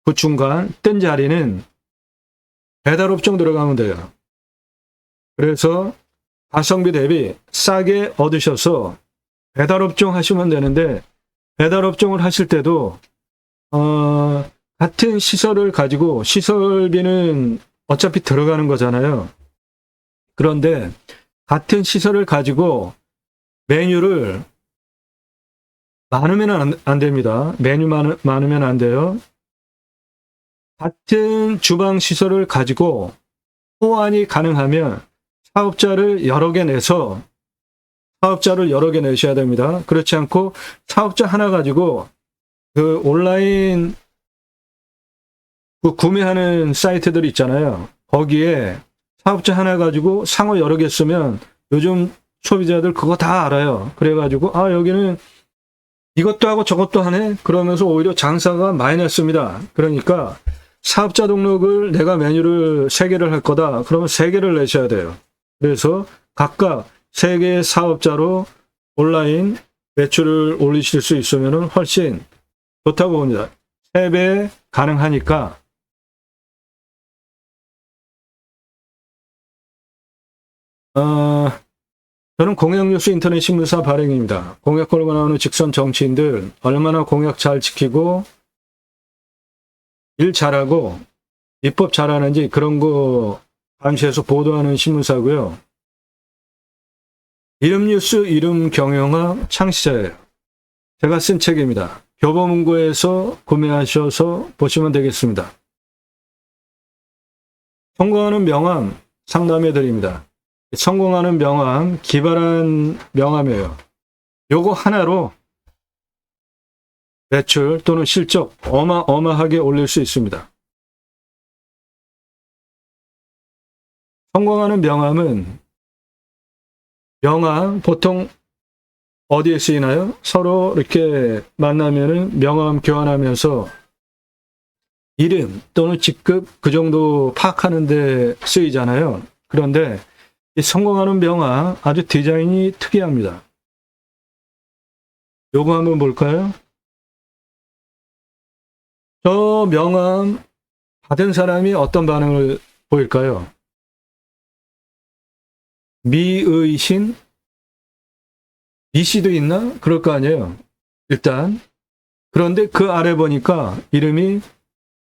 그 중간 뜬 자리는 배달업종 들어가면 돼요. 그래서 가성비 대비 싸게 얻으셔서 배달업종 하시면 되는데 배달업종을 하실 때도 같은 시설을 가지고 시설비는 어차피 들어가는 거잖아요. 그런데 같은 시설을 가지고 메뉴를 많으면 안 됩니다. 메뉴 많으면 안 돼요. 같은 주방 시설을 가지고 호환이 가능하면 사업자를 여러 개 내셔야 됩니다. 그렇지 않고 사업자 하나 가지고 그 온라인 그 구매하는 사이트들 있잖아요. 거기에 사업자 하나 가지고 상호 여러 개 쓰면 요즘 소비자들 그거 다 알아요. 그래가지고 여기는 이것도 하고 저것도 하네? 그러면서 오히려 장사가 마이너스입니다. 그러니까 사업자 등록을 내가 메뉴를 3개를 할 거다. 그러면 3개를 내셔야 돼요. 그래서 각각 3개의 사업자로 온라인 매출을 올리실 수 있으면 훨씬 좋다고 봅니다. 3배 가능하니까 저는 공약뉴스 인터넷 신문사 발행입니다. 공약 걸고 나오는 직선 정치인들 얼마나 공약 잘 지키고 일 잘하고 입법 잘하는지 그런 거 감시해서 보도하는 신문사고요. 이름뉴스 이름 경영학 창시자예요. 제가 쓴 책입니다. 교보문고에서 구매하셔서 보시면 되겠습니다. 성공하는 명함 상담해 드립니다. 성공하는 명함, 기발한 명함이에요. 요거 하나로 매출 또는 실적 어마어마하게 올릴 수 있습니다. 성공하는 명함은 명함 보통 어디에 쓰이나요? 서로 이렇게 만나면은 명함 교환하면서 이름 또는 직급 그 정도 파악하는 데 쓰이잖아요. 그런데 이 성공하는 명함 아주 디자인이 특이합니다. 요거 한번 볼까요? 저 명함 받은 사람이 어떤 반응을 보일까요? 미의 신? 미씨도 있나? 그럴 거 아니에요. 일단. 그런데 그 아래 보니까 이름이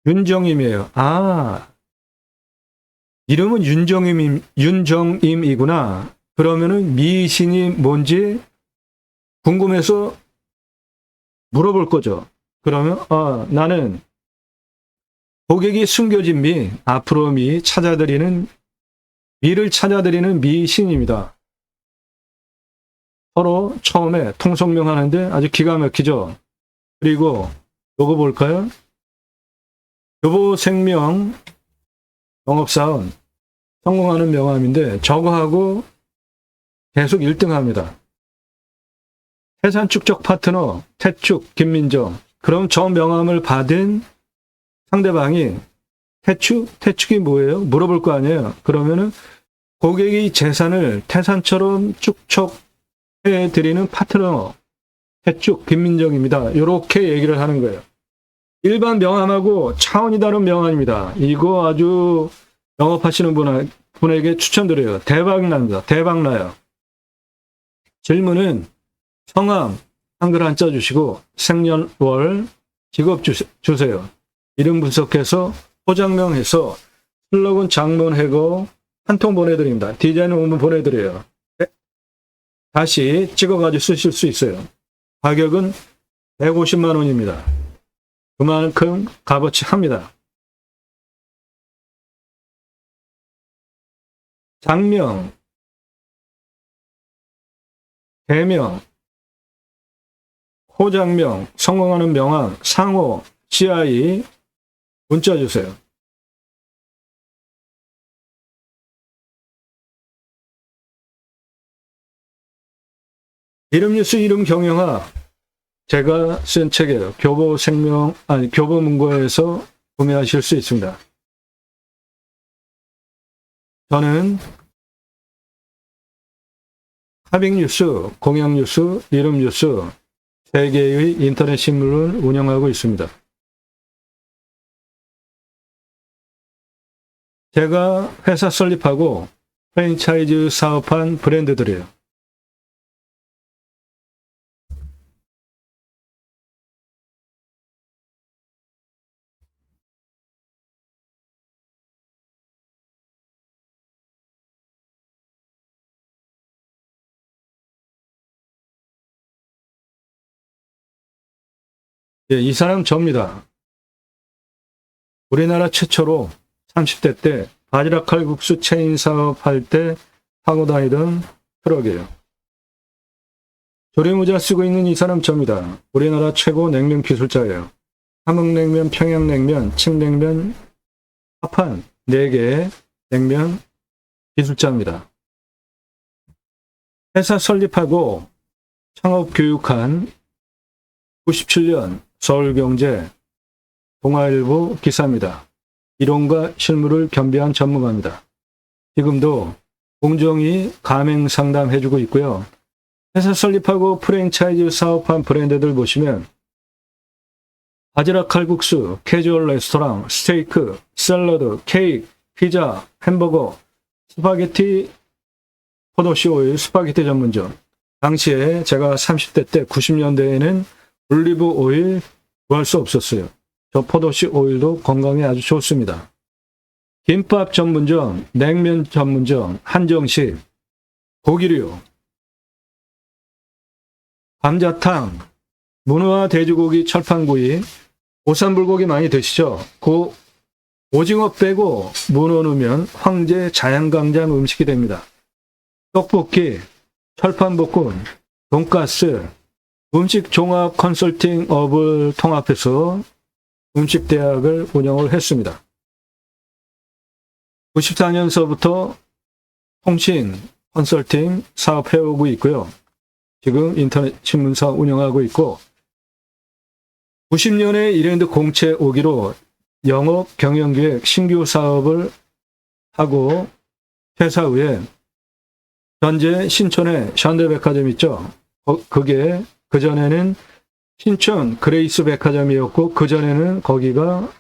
윤정임이에요. 아, 이름은 윤정임이구나. 그러면은 미신이 뭔지 궁금해서 물어볼 거죠. 그러면, 나는 고객이 숨겨진 미, 앞으로 미를 찾아드리는 미신입니다. 서로 처음에 통성명 하는데 아주 기가 막히죠. 그리고 요거 볼까요? 교보생명 영업사원 성공하는 명함인데 저거하고 계속 1등 합니다. 해산축적 파트너 태축 김민정. 그럼 저 명함을 받은 상대방이 태축이 뭐예요? 물어볼 거 아니에요. 그러면은 고객의 재산을 태산처럼 축적해 드리는 파트너 태축 김민정입니다. 이렇게 얘기를 하는 거예요. 일반 명함하고 차원이 다른 명함입니다. 이거 아주 영업하시는 분에게 추천드려요. 대박납니다. 대박나요. 질문은 성함 한글 한자 주시고 생년월 직업 주세요. 이름 분석해서 포장명해서 슬로건 장문해고 한 통 보내드립니다. 디자인 원문 보내드려요. 다시 찍어가지고 쓰실 수 있어요. 가격은 150만 원입니다. 그만큼 값어치 합니다. 장명, 대명, 호장명, 성공하는 명함, 상호, CI 문자 주세요. 이름뉴스 이름 경영학 제가 쓴 책이에요. 교보문고에서 구매하실 수 있습니다. 저는 하빅뉴스, 공양뉴스, 이름뉴스 3개의 인터넷 신문을 운영하고 있습니다. 제가 회사 설립하고 프랜차이즈 사업한 브랜드들이에요. 예, 이 사람 접니다. 우리나라 최초로 30대 때 바지락 칼국수 체인 사업할 때 타고 다니던 트럭이에요. 조리모자 쓰고 있는 이 사람 접니다. 우리나라 최고 냉면 기술자예요. 함흥냉면, 평양냉면, 칡냉면 합한 4개의 냉면 기술자입니다. 회사 설립하고 창업 교육한 97년 서울경제 동아일보 기사입니다. 이론과 실무를 겸비한 전문가입니다. 지금도 공정위 가맹 상담 해주고 있고요. 회사 설립하고 프랜차이즈 사업한 브랜드들 보시면 바지락 칼국수, 캐주얼 레스토랑, 스테이크, 샐러드, 케이크, 피자, 햄버거, 스파게티, 포도씨 오일, 스파게티 전문점. 당시에 제가 30대 때 90년대에는 올리브 오일 구할 수 없었어요. 저 포도씨 오일도 건강에 아주 좋습니다. 김밥 전문점, 냉면 전문점, 한정식, 고기류, 감자탕, 문어와 돼지고기, 철판구이, 오삼불고기 많이 드시죠? 그 오징어 빼고 문어 넣으면 황제 자양강장 음식이 됩니다. 떡볶이, 철판볶음, 돈가스, 음식 종합 컨설팅 업을 통합해서 음식대학을 운영을 했습니다. 94년서부터 통신 컨설팅 사업 해오고 있고요. 지금 인터넷 신문사 운영하고 있고 90년에 이랜드 공채 오기로 영업 경영기획 신규 사업을 하고 퇴사 후에 현재 신촌에 현대백화점 있죠. 그게 그전에는 신촌 그레이스 백화점이었고 그전에는 거기가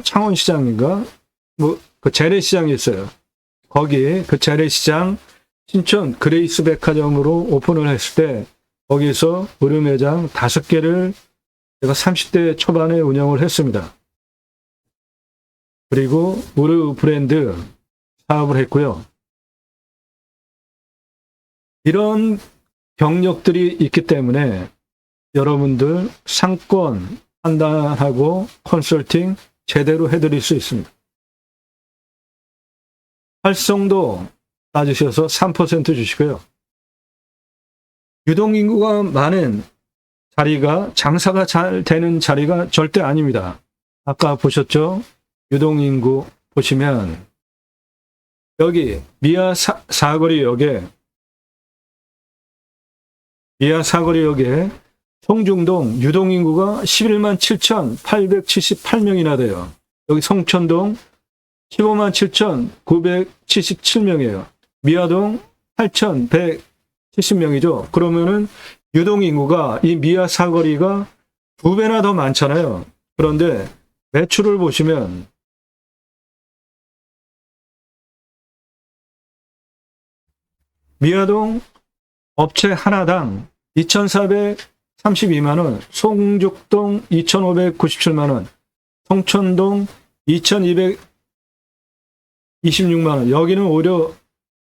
창원시장인가 그 재래시장이 있어요. 거기 그 재래시장 신촌 그레이스 백화점으로 오픈을 했을 때 거기서 의류 매장 5개를 제가 30대 초반에 운영을 했습니다. 그리고 의류 브랜드 사업을 했고요. 이런 경력들이 있기 때문에 여러분들 상권 판단하고 컨설팅 제대로 해드릴 수 있습니다. 활성도 따지셔서 3% 주시고요. 유동인구가 많은 자리가 장사가 잘 되는 자리가 절대 아닙니다. 아까 보셨죠? 유동인구 보시면 여기 미아 사거리역에 송중동 유동인구가 11만 7,878명이나 돼요. 여기 성천동 15만 7,977명이에요. 미아동 8,170명이죠. 그러면은 유동인구가 이 미아 사거리가 2배나 더 많잖아요. 그런데 매출을 보시면 미아동 업체 하나당 2,432만원, 송죽동 2,597만원, 성천동 2,226만원. 여기는 오히려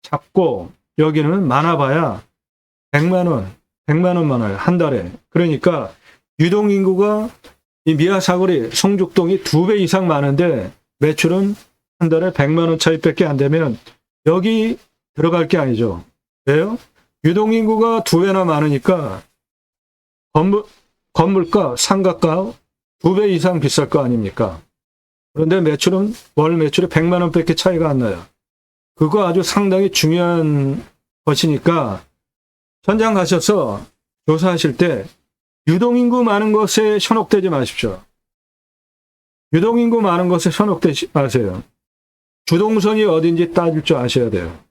작고 여기는 많아봐야 100만원 많아요. 한 달에. 그러니까 유동인구가 이 미아사거리 송죽동이 2배 이상 많은데 매출은 한 달에 100만원 차이밖에 안 되면 여기 들어갈 게 아니죠. 왜요? 유동인구가 2배나 많으니까 건물가, 상가가 2배 이상 비쌀 거 아닙니까? 그런데 매출은 월 매출에 100만 원밖에 차이가 안 나요. 그거 아주 상당히 중요한 것이니까 현장 가셔서 조사하실 때 유동인구 많은 것에 현혹되지 마십시오. 유동인구 많은 것에 현혹되지 마세요. 주동선이 어딘지 따질 줄 아셔야 돼요.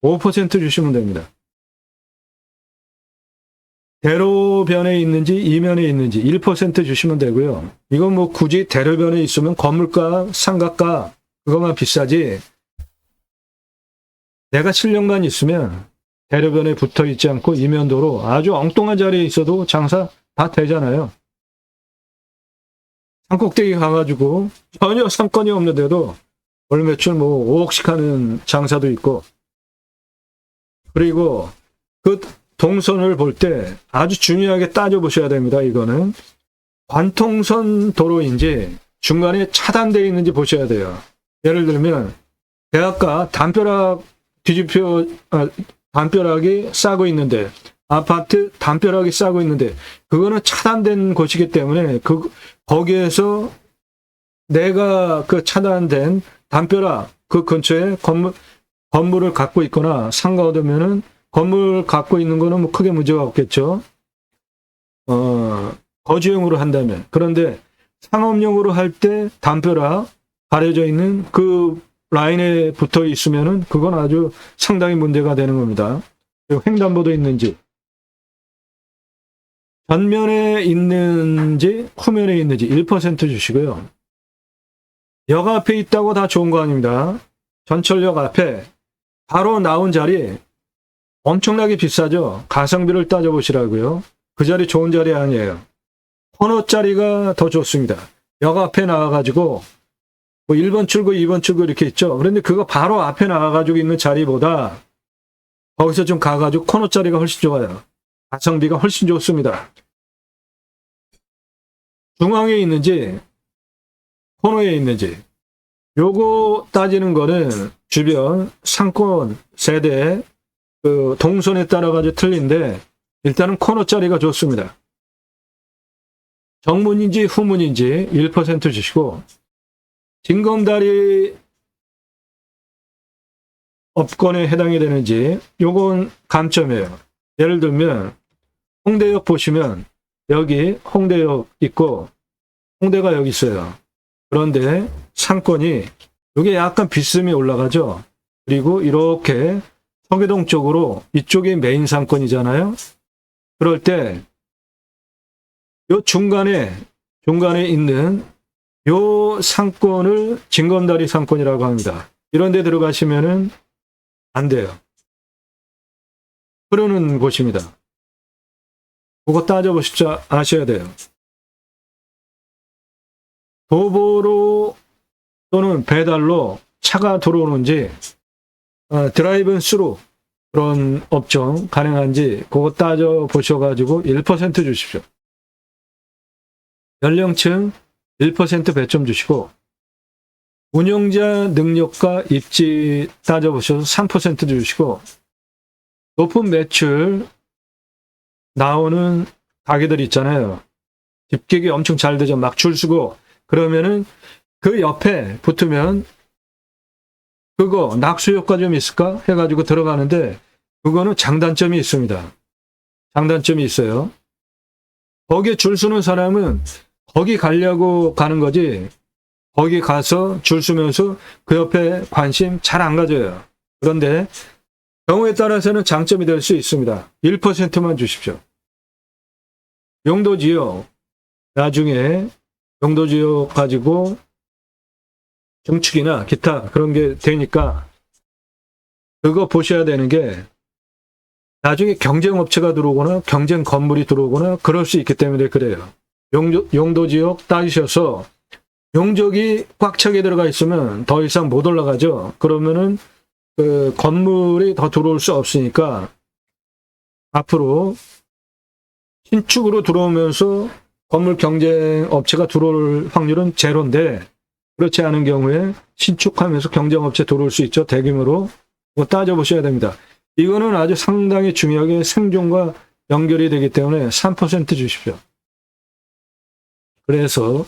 5% 주시면 됩니다. 대로변에 있는지 이면에 있는지 1% 주시면 되고요. 이건 뭐 굳이 대로변에 있으면 건물가, 상가가 그것만 비싸지 내가 실력만 있으면 대로변에 붙어 있지 않고 이면도로 아주 엉뚱한 자리에 있어도 장사 다 되잖아요. 산꼭대기 가가지고 전혀 상권이 없는데도 월 매출 뭐 5억씩 하는 장사도 있고 그리고 그 동선을 볼 때 아주 중요하게 따져보셔야 됩니다. 이거는 관통선 도로인지 중간에 차단되어 있는지 보셔야 돼요. 예를 들면 대학가 담벼락이 싸고 있는데 아파트 담벼락이 싸고 있는데 그거는 차단된 곳이기 때문에 거기에서 내가 그 차단된 담벼락 그 근처에 건물을 갖고 있거나 상가 얻으면은 건물 갖고 있는 거는 뭐 크게 문제가 없겠죠. 거주용으로 한다면. 그런데 상업용으로 할 때 담벼락 가려져 있는 그 라인에 붙어 있으면은 그건 아주 상당히 문제가 되는 겁니다. 그리고 횡단보도 있는지, 전면에 있는지, 후면에 있는지 1% 주시고요. 역 앞에 있다고 다 좋은 거 아닙니다. 전철역 앞에 바로 나온 자리 엄청나게 비싸죠. 가성비를 따져보시라고요. 그 자리 좋은 자리 아니에요. 코너 자리가 더 좋습니다. 역 앞에 나와가지고 뭐 1번 출구, 2번 출구 이렇게 있죠. 그런데 그거 바로 앞에 나와가지고 있는 자리보다 거기서 좀 가가지고 코너 자리가 훨씬 좋아요. 가성비가 훨씬 좋습니다. 중앙에 있는지 코너에 있는지 요거 따지는 거는 주변 상권 세대 그 동선에 따라 가지고 틀린데 일단은 코너 자리가 좋습니다. 정문인지 후문인지 1% 주시고 징검다리 업권에 해당이 되는지 요건 감점이에요. 예를 들면 홍대역 보시면 여기 홍대역 있고 홍대가 여기 있어요. 그런데 상권이 이게 약간 비스듬히 올라가죠. 그리고 이렇게 서계동 쪽으로 이쪽이 메인 상권이잖아요. 그럴 때 요 중간에 있는 요 상권을 징검다리 상권이라고 합니다. 이런 데 들어가시면은 안 돼요. 흐르는 곳입니다. 그거 따져보실 줄 아셔야 돼요. 도보로 또는 배달로 차가 들어오는지, 드라이브는 스루 그런 업종 가능한지 그거 따져보셔가지고 1% 주십시오. 연령층 1% 배점 주시고, 운영자 능력과 입지 따져보셔서 3% 주시고, 높은 매출 나오는 가게들 있잖아요. 집객이 엄청 잘 되죠. 막 줄 서고 그러면은 그 옆에 붙으면 그거 낙수 효과 좀 있을까 해가지고 들어가는데, 그거는 장단점이 있습니다. 장단점이 있어요. 거기에 줄 서는 사람은 거기 가려고 가는 거지, 거기 가서 줄 서면서 그 옆에 관심 잘 안 가져요. 그런데 경우에 따라서는 장점이 될 수 있습니다. 1%만 주십시오. 용도지역, 나중에 용도지역 가지고 증축이나 기타 그런 게 되니까 그거 보셔야 되는 게, 나중에 경쟁업체가 들어오거나 경쟁 건물이 들어오거나 그럴 수 있기 때문에 그래요. 용도지역 따지셔서 용적이 꽉 차게 들어가 있으면 더 이상 못 올라가죠. 그러면은 그 건물이 더 들어올 수 없으니까 앞으로 신축으로 들어오면서 건물 경쟁 업체가 들어올 확률은 제로인데, 그렇지 않은 경우에 신축하면서 경쟁 업체 들어올 수 있죠. 대규모로. 그거 따져보셔야 됩니다. 이거는 아주 상당히 중요하게 생존과 연결이 되기 때문에 3% 주십시오. 그래서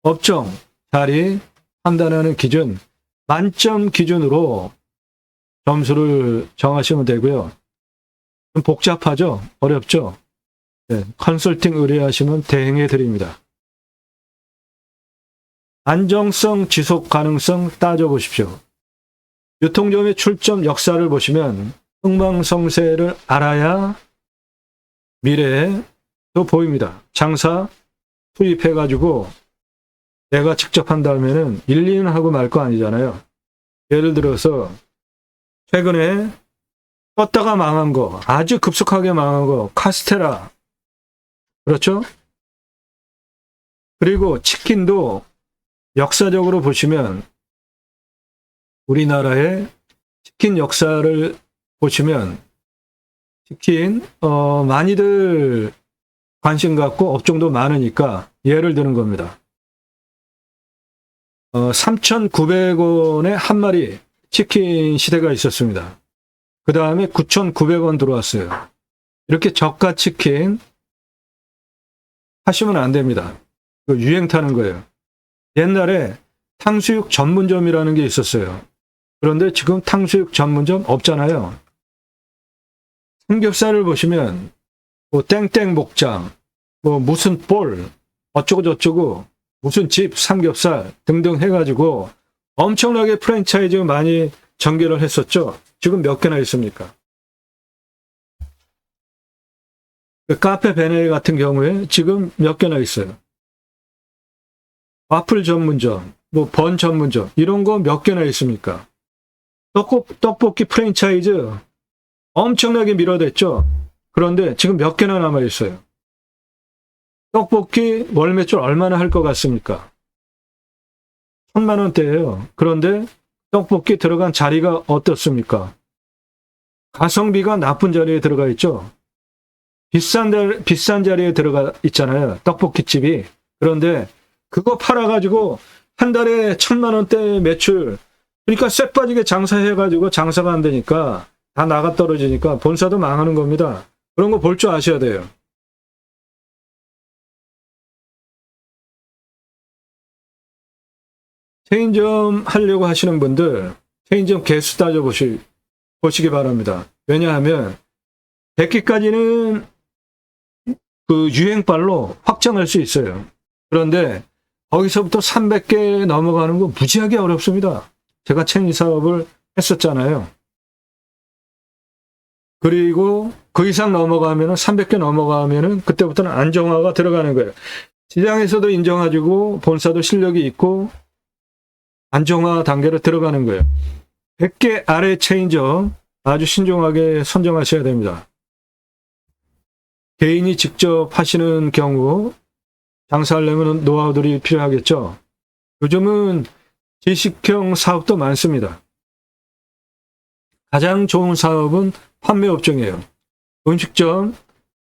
업종, 자리 판단하는 기준, 만점 기준으로 점수를 정하시면 되고요. 좀 복잡하죠? 어렵죠? 네, 컨설팅 의뢰하시면 대행해 드립니다. 안정성, 지속 가능성 따져보십시오. 유통점의 출점 역사를 보시면 흥망성쇠를 알아야 미래도 보입니다. 장사 투입해가지고 내가 직접 한다면은 1, 2년 하고 말 거 아니잖아요. 예를 들어서 최근에 떴다가 망한 거, 아주 급속하게 망한 거, 카스테라. 그렇죠? 그리고 치킨도 역사적으로 보시면, 우리나라의 치킨 역사를 보시면 치킨 많이들 관심 갖고 업종도 많으니까 예를 드는 겁니다. 3,900원에 한 마리 치킨 시대가 있었습니다. 그 다음에 9,900원 들어왔어요. 이렇게 저가 치킨 하시면 안 됩니다. 유행 타는 거예요. 옛날에 탕수육 전문점이라는 게 있었어요. 그런데 지금 탕수육 전문점 없잖아요. 삼겹살을 보시면 뭐 땡땡 목장, 뭐 무슨 볼, 어쩌고 저쩌고, 무슨 집 삼겹살 등등 해가지고 엄청나게 프랜차이즈 많이 전개를 했었죠. 지금 몇 개나 있습니까? 카페 베네 같은 경우에 지금 몇 개나 있어요. 와플 전문점, 뭐 번 전문점, 이런 거 몇 개나 있습니까? 떡볶이 프랜차이즈 엄청나게 밀어댔죠. 그런데 지금 몇 개나 남아 있어요. 떡볶이 월 매출 얼마나 할 것 같습니까? 1,000만 원대예요. 그런데 떡볶이 들어간 자리가 어떻습니까? 가성비가 나쁜 자리에 들어가 있죠. 비싼 자리에 들어가 있잖아요. 떡볶이집이. 그런데 그거 팔아가지고 한 달에 1,000만 원대 매출, 그러니까 쇠 빠지게 장사해가지고 장사가 안 되니까 다 나가 떨어지니까 본사도 망하는 겁니다. 그런 거 볼 줄 아셔야 돼요. 체인점 하려고 하시는 분들 체인점 개수 보시기 바랍니다. 왜냐하면 100개까지는 그 유행빨로 확정할 수 있어요. 그런데 거기서부터 300개 넘어가는 거 무지하게 어렵습니다. 제가 체인 사업을 했었잖아요. 그리고 그 이상 넘어가면은 300개 넘어가면은 그때부터는 안정화가 들어가는 거예요. 시장에서도 인정해주고 본사도 실력이 있고 안정화 단계로 들어가는 거예요. 100개 아래 체인점 아주 신중하게 선정하셔야 됩니다. 개인이 직접 하시는 경우 장사하려면 노하우들이 필요하겠죠. 요즘은 지식형 사업도 많습니다. 가장 좋은 사업은 판매 업종이에요. 음식점,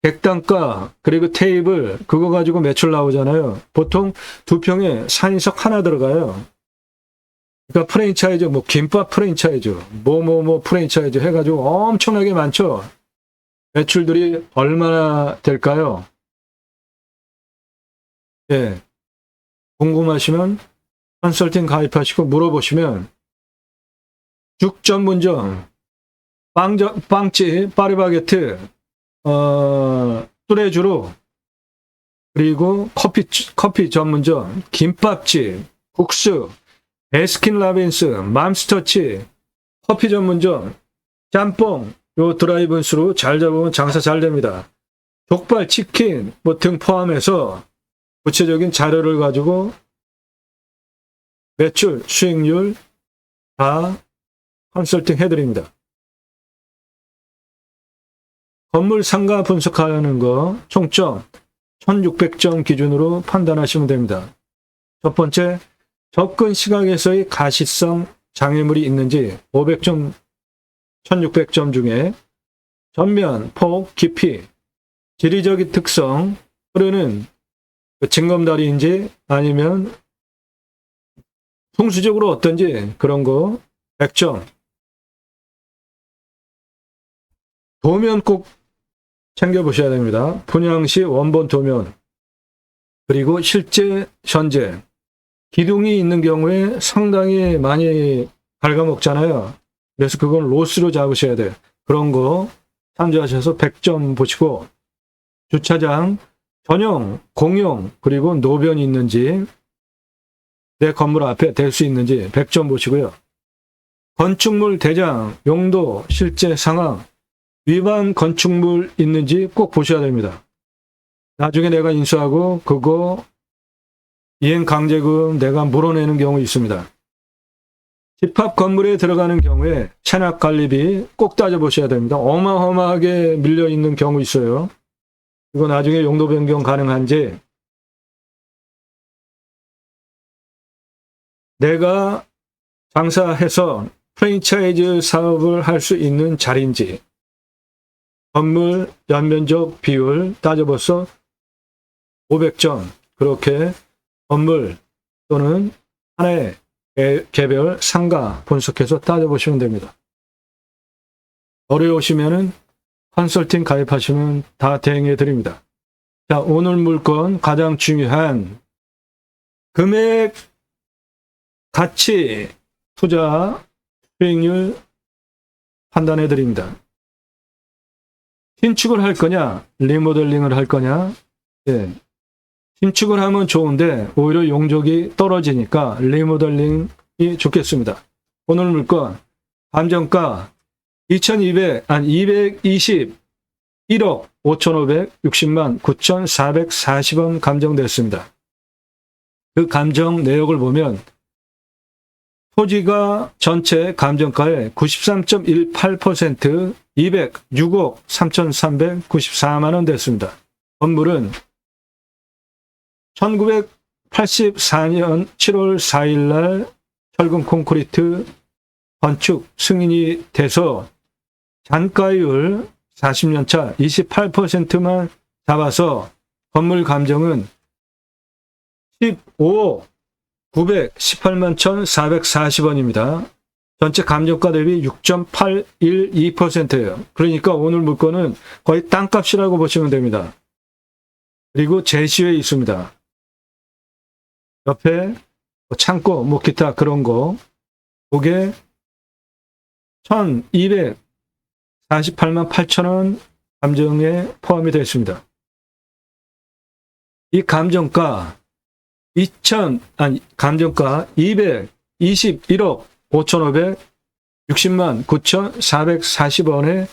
객단가, 그리고 테이블, 그거 가지고 매출 나오잖아요. 보통 2평에 4인석 하나 들어가요. 그러니까 프랜차이즈, 뭐 김밥 프랜차이즈, 뭐 프랜차이즈 해가지고 엄청나게 많죠. 매출들이 얼마나 될까요? 예. 궁금하시면 컨설팅 가입하시고 물어보시면 죽 전문점, 빵집, 파리바게트, 뚜레쥬르, 그리고 커피 전문점, 김밥집, 국수, 베스킨라빈스, 맘스터치, 커피 전문점, 짬뽕, 요 드라이브스루 잘 잡으면 장사 잘 됩니다. 족발, 치킨 뭐 등 포함해서 구체적인 자료를 가지고 매출, 수익률 다 컨설팅 해드립니다. 건물 상가 분석하는 거 총점 1600점 기준으로 판단하시면 됩니다. 첫 번째, 접근 시각에서의 가시성 장애물이 있는지 500점, 1600점 중에 전면, 폭, 깊이, 지리적인 특성, 흐르는 징검다리인지 아니면 풍수적으로 어떤지 그런 거 100점. 도면 꼭 챙겨보셔야 됩니다. 분양 시 원본 도면, 그리고 실제 현재 기둥이 있는 경우에 상당히 많이 갉아먹잖아요. 그래서 그건 로스로 잡으셔야 돼요. 그런 거 참조하셔서 100점 보시고, 주차장 전용, 공용, 그리고 노변이 있는지, 내 건물 앞에 댈 수 있는지 100점 보시고요. 건축물 대장, 용도, 실제 상황, 위반 건축물 있는지 꼭 보셔야 됩니다. 나중에 내가 인수하고 그거 이행 강제금 내가 물어내는 경우 있습니다. 집합 건물에 들어가는 경우에 체납 관리비 꼭 따져보셔야 됩니다. 어마어마하게 밀려있는 경우 있어요. 이거 나중에 용도 변경 가능한지, 내가 장사해서 프랜차이즈 사업을 할 수 있는 자리인지, 건물 연면적 비율 따져봐서 500점, 그렇게 건물 또는 하나의 개별 상가 분석해서 따져보시면 됩니다. 어려우시면은 컨설팅 가입하시면 다 대행해 드립니다. 자, 오늘 물건 가장 중요한 금액, 가치, 투자, 수익률 판단해 드립니다. 신축을 할 거냐, 리모델링을 할 거냐. 예. 신축을 하면 좋은데 오히려 용적이 떨어지니까 리모델링이 좋겠습니다. 오늘 물건 감정가 221억 5,560만 9,440원 감정됐습니다. 그 감정 내역을 보면 토지가 전체 감정가의 93.18% 206억 3,394만 원 됐습니다. 건물은 1984년 7월 4일 날 철근 콘크리트 건축 승인이 돼서 잔가율 40년차 28%만 잡아서 건물 감정은 15억 918만 1,440원입니다. 전체 감정가 대비 6.812%예요. 그러니까 오늘 물건은 거의 땅값이라고 보시면 됩니다. 그리고 제시에 있습니다. 옆에 창고, 뭐 기타 그런 거, 그게 1,248만 8천원 감정에 포함이 되어 있습니다. 이 감정가 감정가 221억 5,560만 9,440원의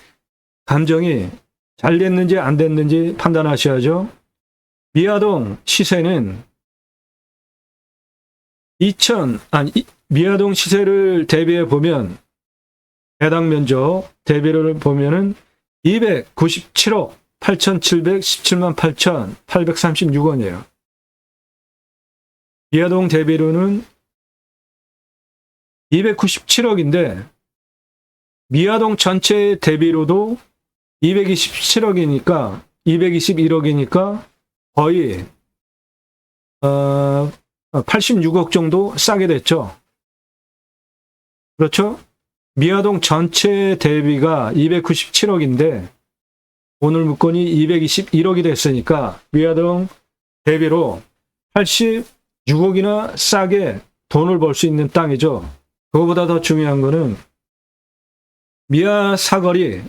감정이 잘 됐는지 안 됐는지 판단하셔야죠. 미아동 시세는 미아동 시세를 대비해 보면 해당 면적 대비를 보면은 297억 8,717만 8,836원이에요. 미아동 대비로는 297억인데 미아동 전체 대비로도 227억이니까 221억이니까 거의 86억 정도 싸게 됐죠. 그렇죠? 미아동 전체 대비가 297억인데 오늘 물건이 221억이 됐으니까 미아동 대비로 86억이나 싸게 돈을 벌 수 있는 땅이죠. 그거보다 더 중요한 거는 미아 사거리,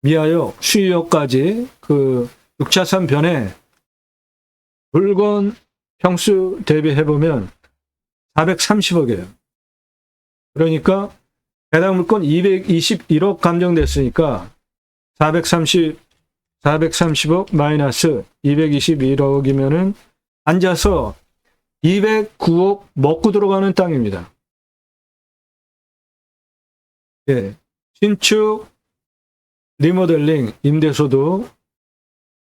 미아역, 수유역까지 그 6차선 변에 물건 평수 대비해보면 430억이에요. 그러니까 해당 물건 221억 감정됐으니까 430억 마이너스 221억이면은 앉아서 209억 먹고 들어가는 땅입니다. 예. 신축, 리모델링, 임대소도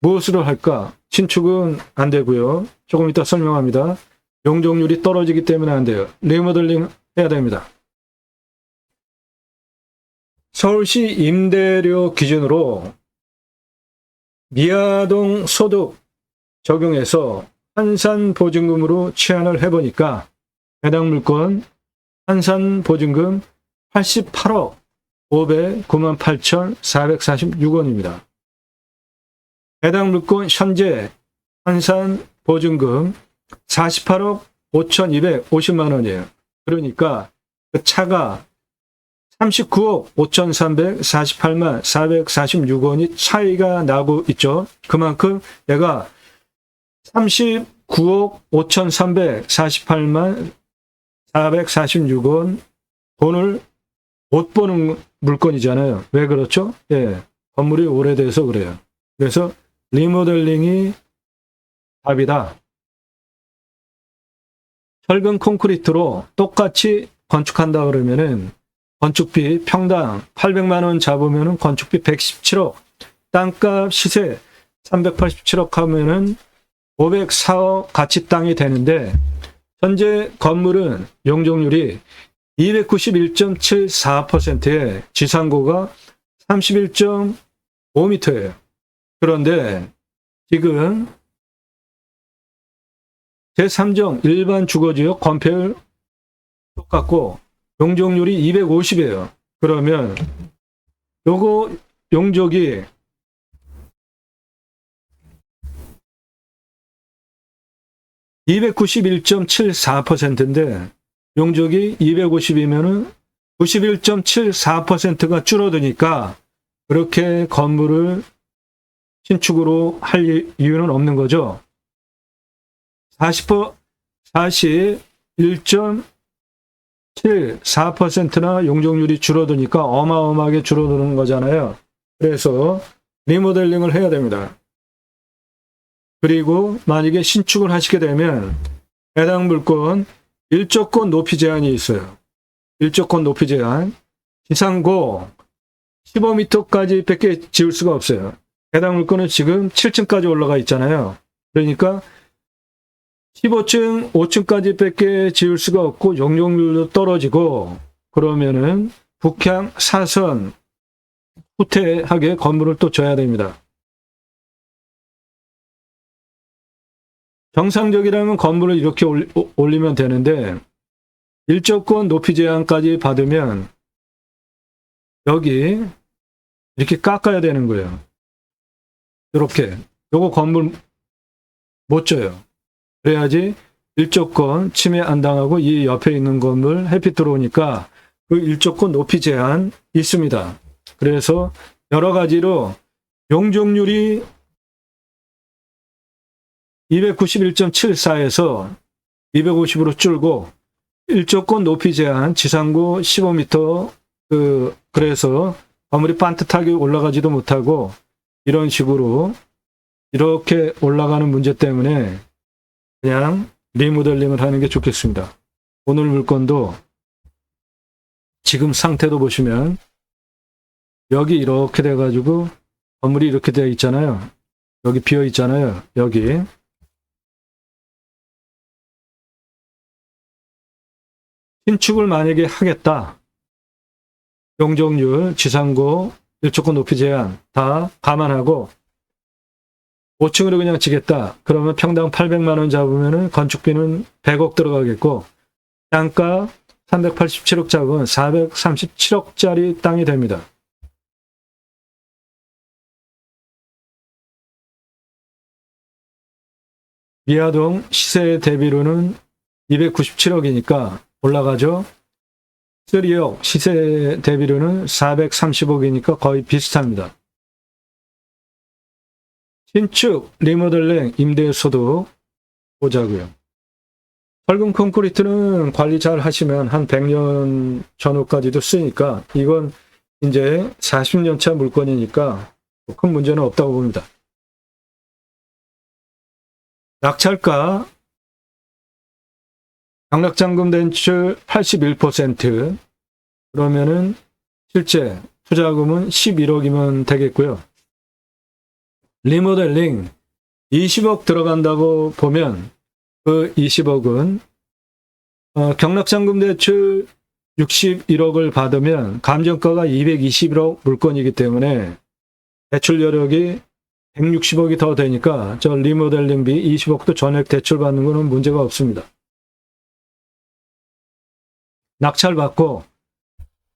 무엇으로 할까? 신축은 안 되고요. 조금 이따 설명합니다. 용적률이 떨어지기 때문에 안 돼요. 리모델링 해야 됩니다. 서울시 임대료 기준으로 미아동 소득 적용해서 한산보증금으로 취한을 해보니까 해당 물건 한산보증금 88억 509만 8,446원입니다. 해당 물건 현재 한산보증금 48억 5,250만 원이에요. 그러니까 그 차가 39억 5,348만 446원이 차이가 나고 있죠. 그만큼 내가 39억 5,348만 446원 돈을 못 버는 물건이잖아요. 왜 그렇죠? 예, 건물이 오래돼서 그래요. 그래서 리모델링이 답이다. 철근 콘크리트로 똑같이 건축한다 그러면은 건축비 평당 800만 원 잡으면은 건축비 117억, 땅값 시세 387억 하면은 504억 가치 땅이 되는데 현재 건물은 용적률이 291.74%에 지상고가 31.5m예요. 그런데 지금 제3정 일반 주거지역 건폐율 똑같고 용적률이 250이에요. 그러면 요거 용적이 (291.74%인데) 용적이 250이면은 91.74%가 줄어드니까 그렇게 건물을 신축으로 할 이유는 없는 거죠. 41.74%나 용적률이 줄어드니까 어마어마하게 줄어드는 거잖아요. 그래서 리모델링을 해야 됩니다. 그리고 만약에 신축을 하시게 되면 해당 물건 일조권 높이 제한이 있어요. 일조권 높이 제한. 지상고 15m까지 밖에 지을 수가 없어요. 해당 물건은 지금 7층까지 올라가 있잖아요. 그러니까 15층, 5층까지 밖에 지을 수가 없고 용적률도 떨어지고 그러면은 북향 사선 후퇴하게 건물을 또 줘야 됩니다. 정상적이라면 건물을 이렇게 올리면 되는데 일조권 높이 제한까지 받으면 여기 이렇게 깎아야 되는 거예요. 이렇게 요거 건물 못 줘요. 그래야지 일조권 침해 안 당하고 이 옆에 있는 건물 햇빛 들어오니까 그 일조권 높이 제한 있습니다. 그래서 여러 가지로 용적률이 291.74에서 250으로 줄고 일조권 높이 제한 지상고 15m 그래서 건물이 반듯하게 올라가지도 못하고 이런 식으로 이렇게 올라가는 문제 때문에 그냥 리모델링을 하는 게 좋겠습니다. 오늘 물건도 지금 상태도 보시면 여기 이렇게 돼가지고 건물이 이렇게 되어 있잖아요. 여기 비어 있잖아요. 여기. 신축을 만약에 하겠다. 용적률, 지상고, 일조권 높이 제한 다 감안하고 5층으로 그냥 지겠다. 그러면 평당 800만 원 잡으면은 건축비는 100억 들어가겠고 땅가 387억 잡으면 437억짜리 땅이 됩니다. 미아동 시세 대비로는 297억이니까 올라가죠. 3억 시세 대비로는 430억이니까 거의 비슷합니다. 신축, 리모델링, 임대소득 보자고요. 철근 콘크리트는 관리 잘 하시면 한 100년 전후까지도 쓰니까 이건 이제 40년 차 물건이니까 큰 문제는 없다고 봅니다. 낙찰가 강락장금 대출 81%, 그러면은 실제 투자금은 11억이면 되겠고요. 리모델링 20억 들어간다고 보면 그 20억은 경락장금 대출 61억을 받으면 감정가가 221억 물건이기 때문에 대출 여력이 160억이 더 되니까 저 리모델링비 20억도 전액 대출 받는 거는 문제가 없습니다. 낙찰받고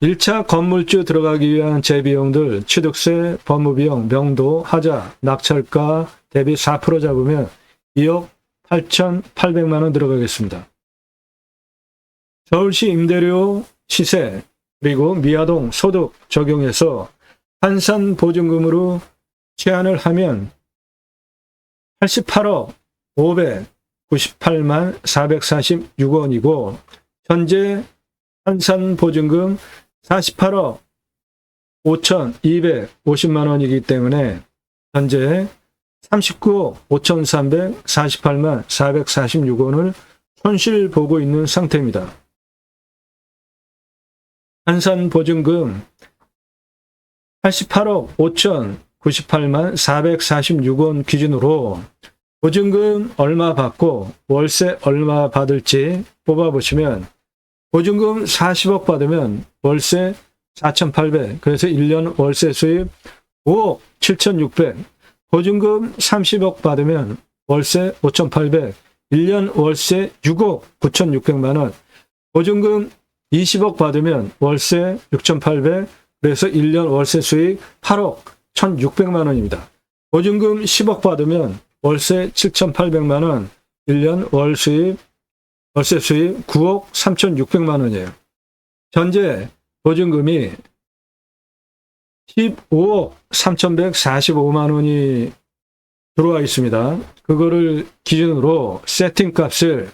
1차 건물주 들어가기 위한 재비용들, 취득세, 법무비용, 명도, 하자, 낙찰가 대비 4% 잡으면 2억 8,800만 원 들어가겠습니다. 서울시 임대료 시세 그리고 미아동 소득 적용해서 한산 보증금으로 제한을 하면 88억 598만 446원이고 현재 한산 보증금 48억 5,250만 원이기 때문에 현재 39억 5,348만 446원을 손실 보고 있는 상태입니다. 한산 보증금 88억 5,098만 446원 기준으로 보증금 얼마 받고 월세 얼마 받을지 뽑아보시면 보증금 40억 받으면 월세 4,800, 그래서 1년 월세 수입 5억 7,600, 보증금 30억 받으면 월세 5,800, 1년 월세 6억 9,600만 원, 보증금 20억 받으면 월세 6,800, 그래서 1년 월세 수익 8억 1,600만 원입니다. 보증금 10억 받으면 월세 7,800만 원, 1년 월세 수입 9억 3,600만 원이에요. 현재 보증금이 15억 3,145만 원이 들어와 있습니다. 그거를 기준으로 세팅값을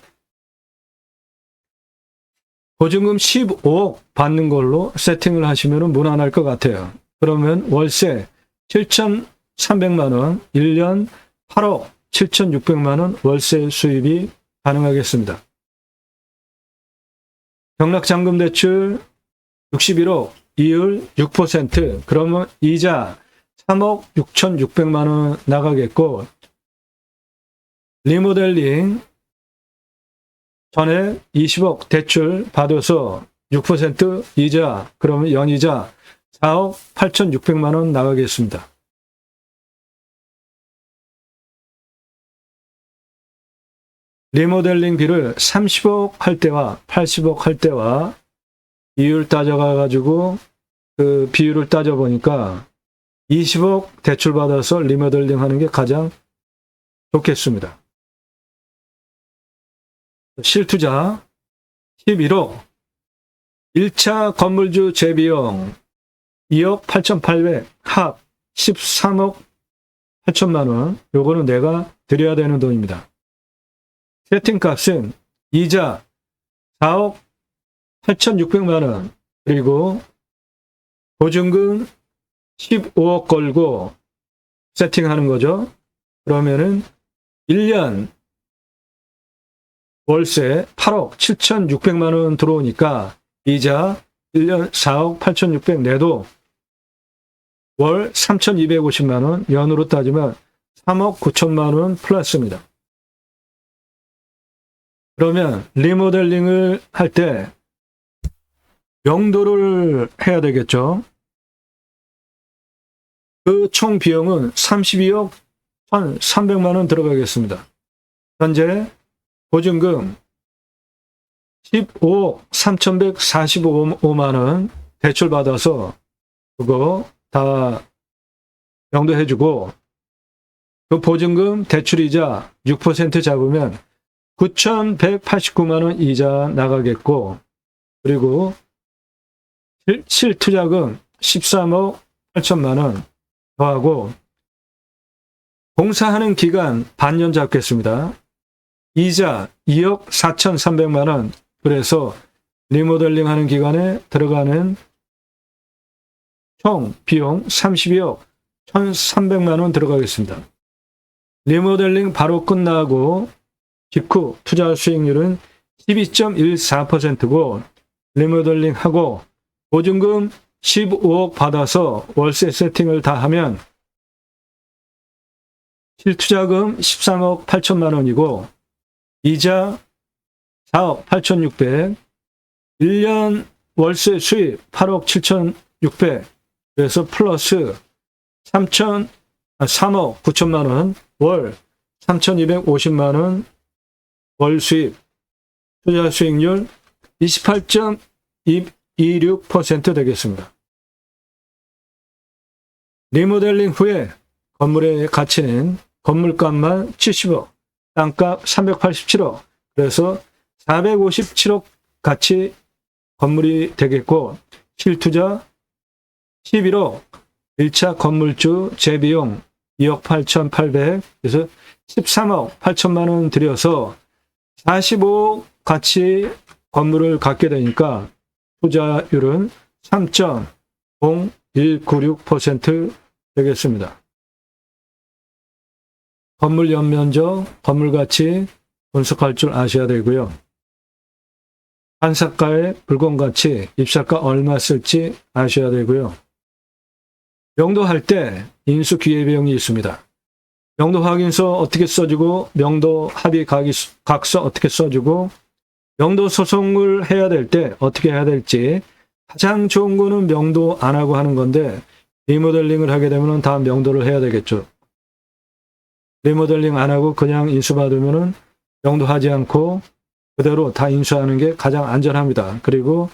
보증금 15억 받는 걸로 세팅을 하시면 무난할 것 같아요. 그러면 월세 7,300만 원, 1년 8억 7,600만 원 월세 수입이 가능하겠습니다. 경락장금 대출 61억, 이율 6%, 그러면 이자 3억 6,600만 원 나가겠고, 리모델링 전에 20억 대출 받아서 6% 이자, 그러면 연이자 4억 8,600만 원 나가겠습니다. 리모델링비를 30억 할 때와 80억 할 때와 이율 따져가지고 그 비율을 따져보니까 20억 대출 받아서 리모델링 하는 게 가장 좋겠습니다. 실투자 11억, 1차 건물주 재비용 2억 8,800, 합 13억 8천만 원, 요거는 내가 드려야 되는 돈입니다. 세팅값은 이자 4억 8,600만 원, 그리고 보증금 15억 걸고 세팅하는 거죠. 그러면은 1년 월세 8억 7,600만 원 들어오니까 이자 1년 4억 8,600 내도 월 3,250만 원, 연으로 따지면 3억 9천만 원 플러스입니다. 그러면 리모델링을 할 때 명도를 해야 되겠죠. 그 총 비용은 32억 1,300만 원 들어가겠습니다. 현재 보증금 15억 3,145만 원 대출받아서 그거 다 명도해주고 그 보증금 대출이자 6% 잡으면 9,189만 원 이자 나가겠고 그리고 실투자금 13억 8천만 원 더하고 공사하는 기간 반년 잡겠습니다. 이자 2억 4,300만 원. 그래서 리모델링 하는 기간에 들어가는 총 비용 32억 1,300만 원 들어가겠습니다. 리모델링 바로 끝나고 직후 투자 수익률은 12.14%고 리모델링하고 보증금 15억 받아서 월세 세팅을 다 하면 실투자금 13억 8천만 원이고 이자 4억 8,600, 1년 월세 수입 8억 7,600, 그래서 플러스 3억 9천만 원, 월 3,250만 원 월 수입, 투자 수익률 28.26% 되겠습니다. 리모델링 후에 건물의 가치는 건물값만 70억, 땅값 387억, 그래서 457억 가치 건물이 되겠고 실투자 11억, 1차 건물주 재비용 2억 8,800, 그래서 13억 8천만 원 들여서 45억 가치 건물을 갖게 되니까 투자율은 3.0196% 되겠습니다. 건물 연면적, 건물 가치 분석할 줄 아셔야 되고요. 한사가의 불공가치, 입사가 얼마 쓸지 아셔야 되고요. 명도할 때 인수 기회비용이 있습니다. 명도 확인서 어떻게 써주고 명도 합의 각서 어떻게 써주고 명도 소송을 해야 될 때 어떻게 해야 될지 가장 좋은 거는 명도 안 하고 하는 건데 리모델링을 하게 되면 다 명도를 해야 되겠죠. 리모델링 안 하고 그냥 인수받으면 명도하지 않고 그대로 다 인수하는 게 가장 안전합니다. 그리고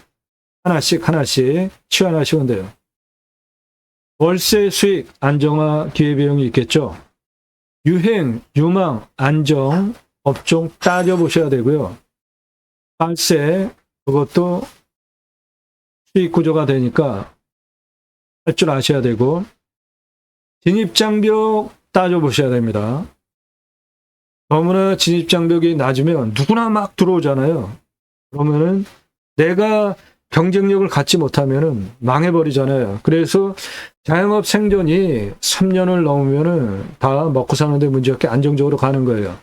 하나씩 치환하시면 돼요. 월세 수익 안정화 기회비용이 있겠죠. 유행, 유망, 안정, 업종 따져보셔야 되고요. 발세, 그것도 수익 구조가 되니까 할 줄 아셔야 되고 진입장벽 따져보셔야 됩니다. 너무나 진입장벽이 낮으면 누구나 막 들어오잖아요. 그러면은 내가 경쟁력을 갖지 못하면은 망해버리잖아요. 그래서 자영업 생존이 3년을 넘으면은 다 먹고 사는데 문제없게 안정적으로 가는 거예요.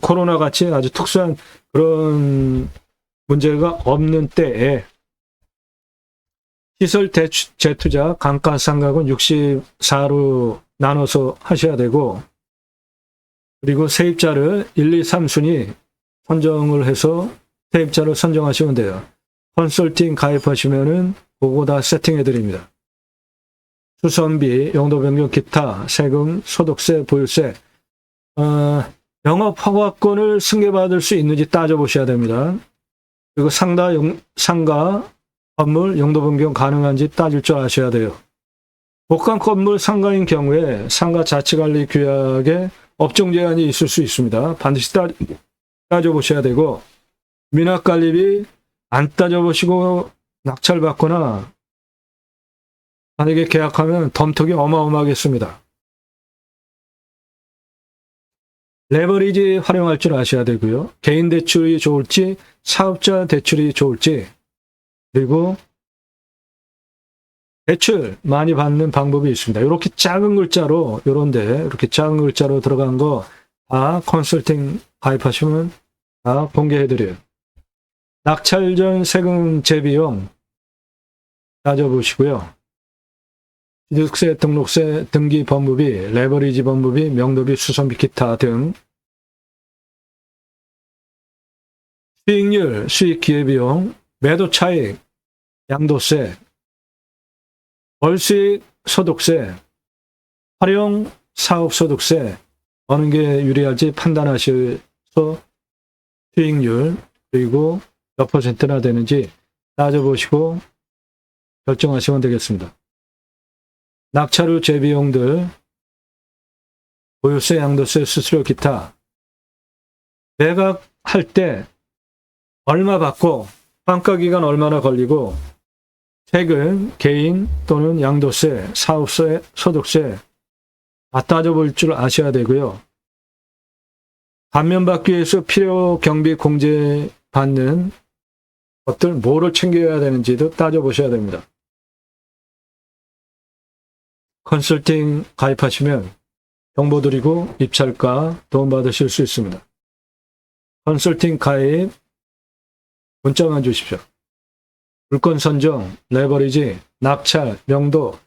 코로나 같이 아주 특수한 그런 문제가 없는 때에 시설 재투자 감가상각은 64로 나눠서 하셔야 되고 그리고 세입자를 1, 2, 3순위 선정을 해서 세입자를 선정하시면 돼요. 컨설팅 가입하시면은 그거 다 세팅해 드립니다. 수선비, 용도 변경 기타, 세금, 소득세, 보유세, 영업 허가권을 승계받을 수 있는지 따져보셔야 됩니다. 그리고 상가, 건물, 용도 변경 가능한지 따질 줄 아셔야 돼요. 복합 건물 상가인 경우에 상가 자치관리 규약에 업종 제한이 있을 수 있습니다. 반드시 따져보셔야 되고 미납관리비 안 따져보시고 낙찰받거나 만약에 계약하면 덤턱이 어마어마하겠습니다. 레버리지 활용할 줄 아셔야 되고요. 개인 대출이 좋을지 사업자 대출이 좋을지 그리고 대출 많이 받는 방법이 있습니다. 이렇게 작은 글자로 이런데 이렇게 작은 글자로 들어간 거 다 컨설팅 가입하시면 다 공개해드려요. 낙찰 전 세금 재비용 따져보시고요. 취득세, 등록세, 등기 법무비, 레버리지 법무비, 명도비, 수선비, 기타 등 수익률, 수익 기회비용, 매도 차익, 양도세, 월수익 소득세, 활용 사업 소득세 어느 게 유리할지 판단하셔서 수익률 그리고 몇 퍼센트나 되는지 따져보시고 결정하시면 되겠습니다. 낙찰후 재비용들, 보유세, 양도세, 수수료, 기타 매각할 때 얼마 받고 환가기간 얼마나 걸리고 세금, 개인 또는 양도세, 사업세, 소득세 다 따져볼 줄 아셔야 되고요. 감면받기 위해서 필요 경비 공제 받는 것들 뭐를 챙겨야 되는지도 따져보셔야 됩니다. 컨설팅 가입하시면 정보 드리고 입찰가 도움받으실 수 있습니다. 컨설팅 가입 문자만 주십시오. 물건 선정, 레버리지, 낙찰, 명도,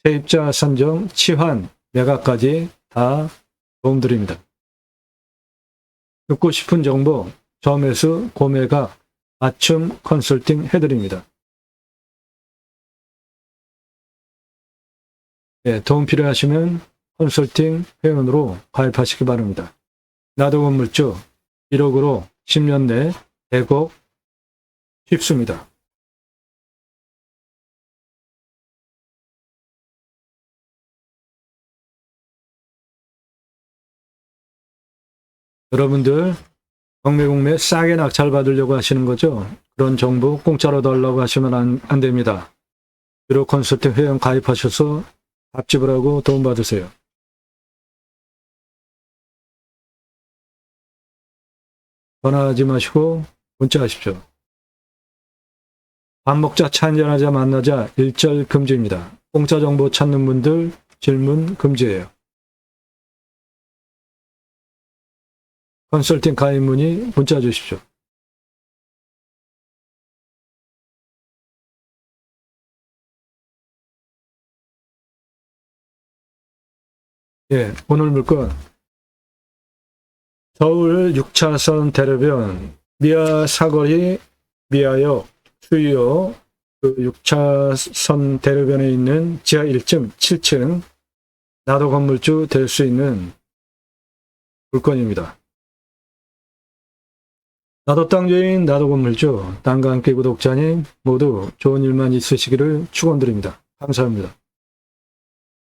세입자 선정, 치환, 매각까지 다 도움드립니다. 듣고 싶은 정보, 저매수, 고매각, 맞춤 컨설팅 해드립니다. 네, 도움 필요하시면 컨설팅 회원으로 가입하시기 바랍니다. 나도 건물주 1억으로 10년 내 100억 쉽습니다. 여러분들 경매공매 싸게 낙찰 받으려고 하시는 거죠? 그런 정보 공짜로 달라고 하시면 안 됩니다. 유료 컨설팅 회원 가입하셔서 답집을 하고 도움받으세요. 전화하지 마시고 문자하십시오. 밥 먹자, 차 한잔하자, 만나자 일절 금지입니다. 공짜 정보 찾는 분들 질문 금지예요. 컨설팅 가입 문의 문자 주십시오. 예, 오늘 물건 서울 6차선 대로변 미아 사거리 미아역 수유역 그 6차선 대로변에 있는 지하 1층 7층 나도 건물주 될 수 있는 물건입니다. 나도 땅 주인, 나도 건물주, 땅과 함께 구독자님 모두 좋은 일만 있으시기를 축원드립니다. 감사합니다.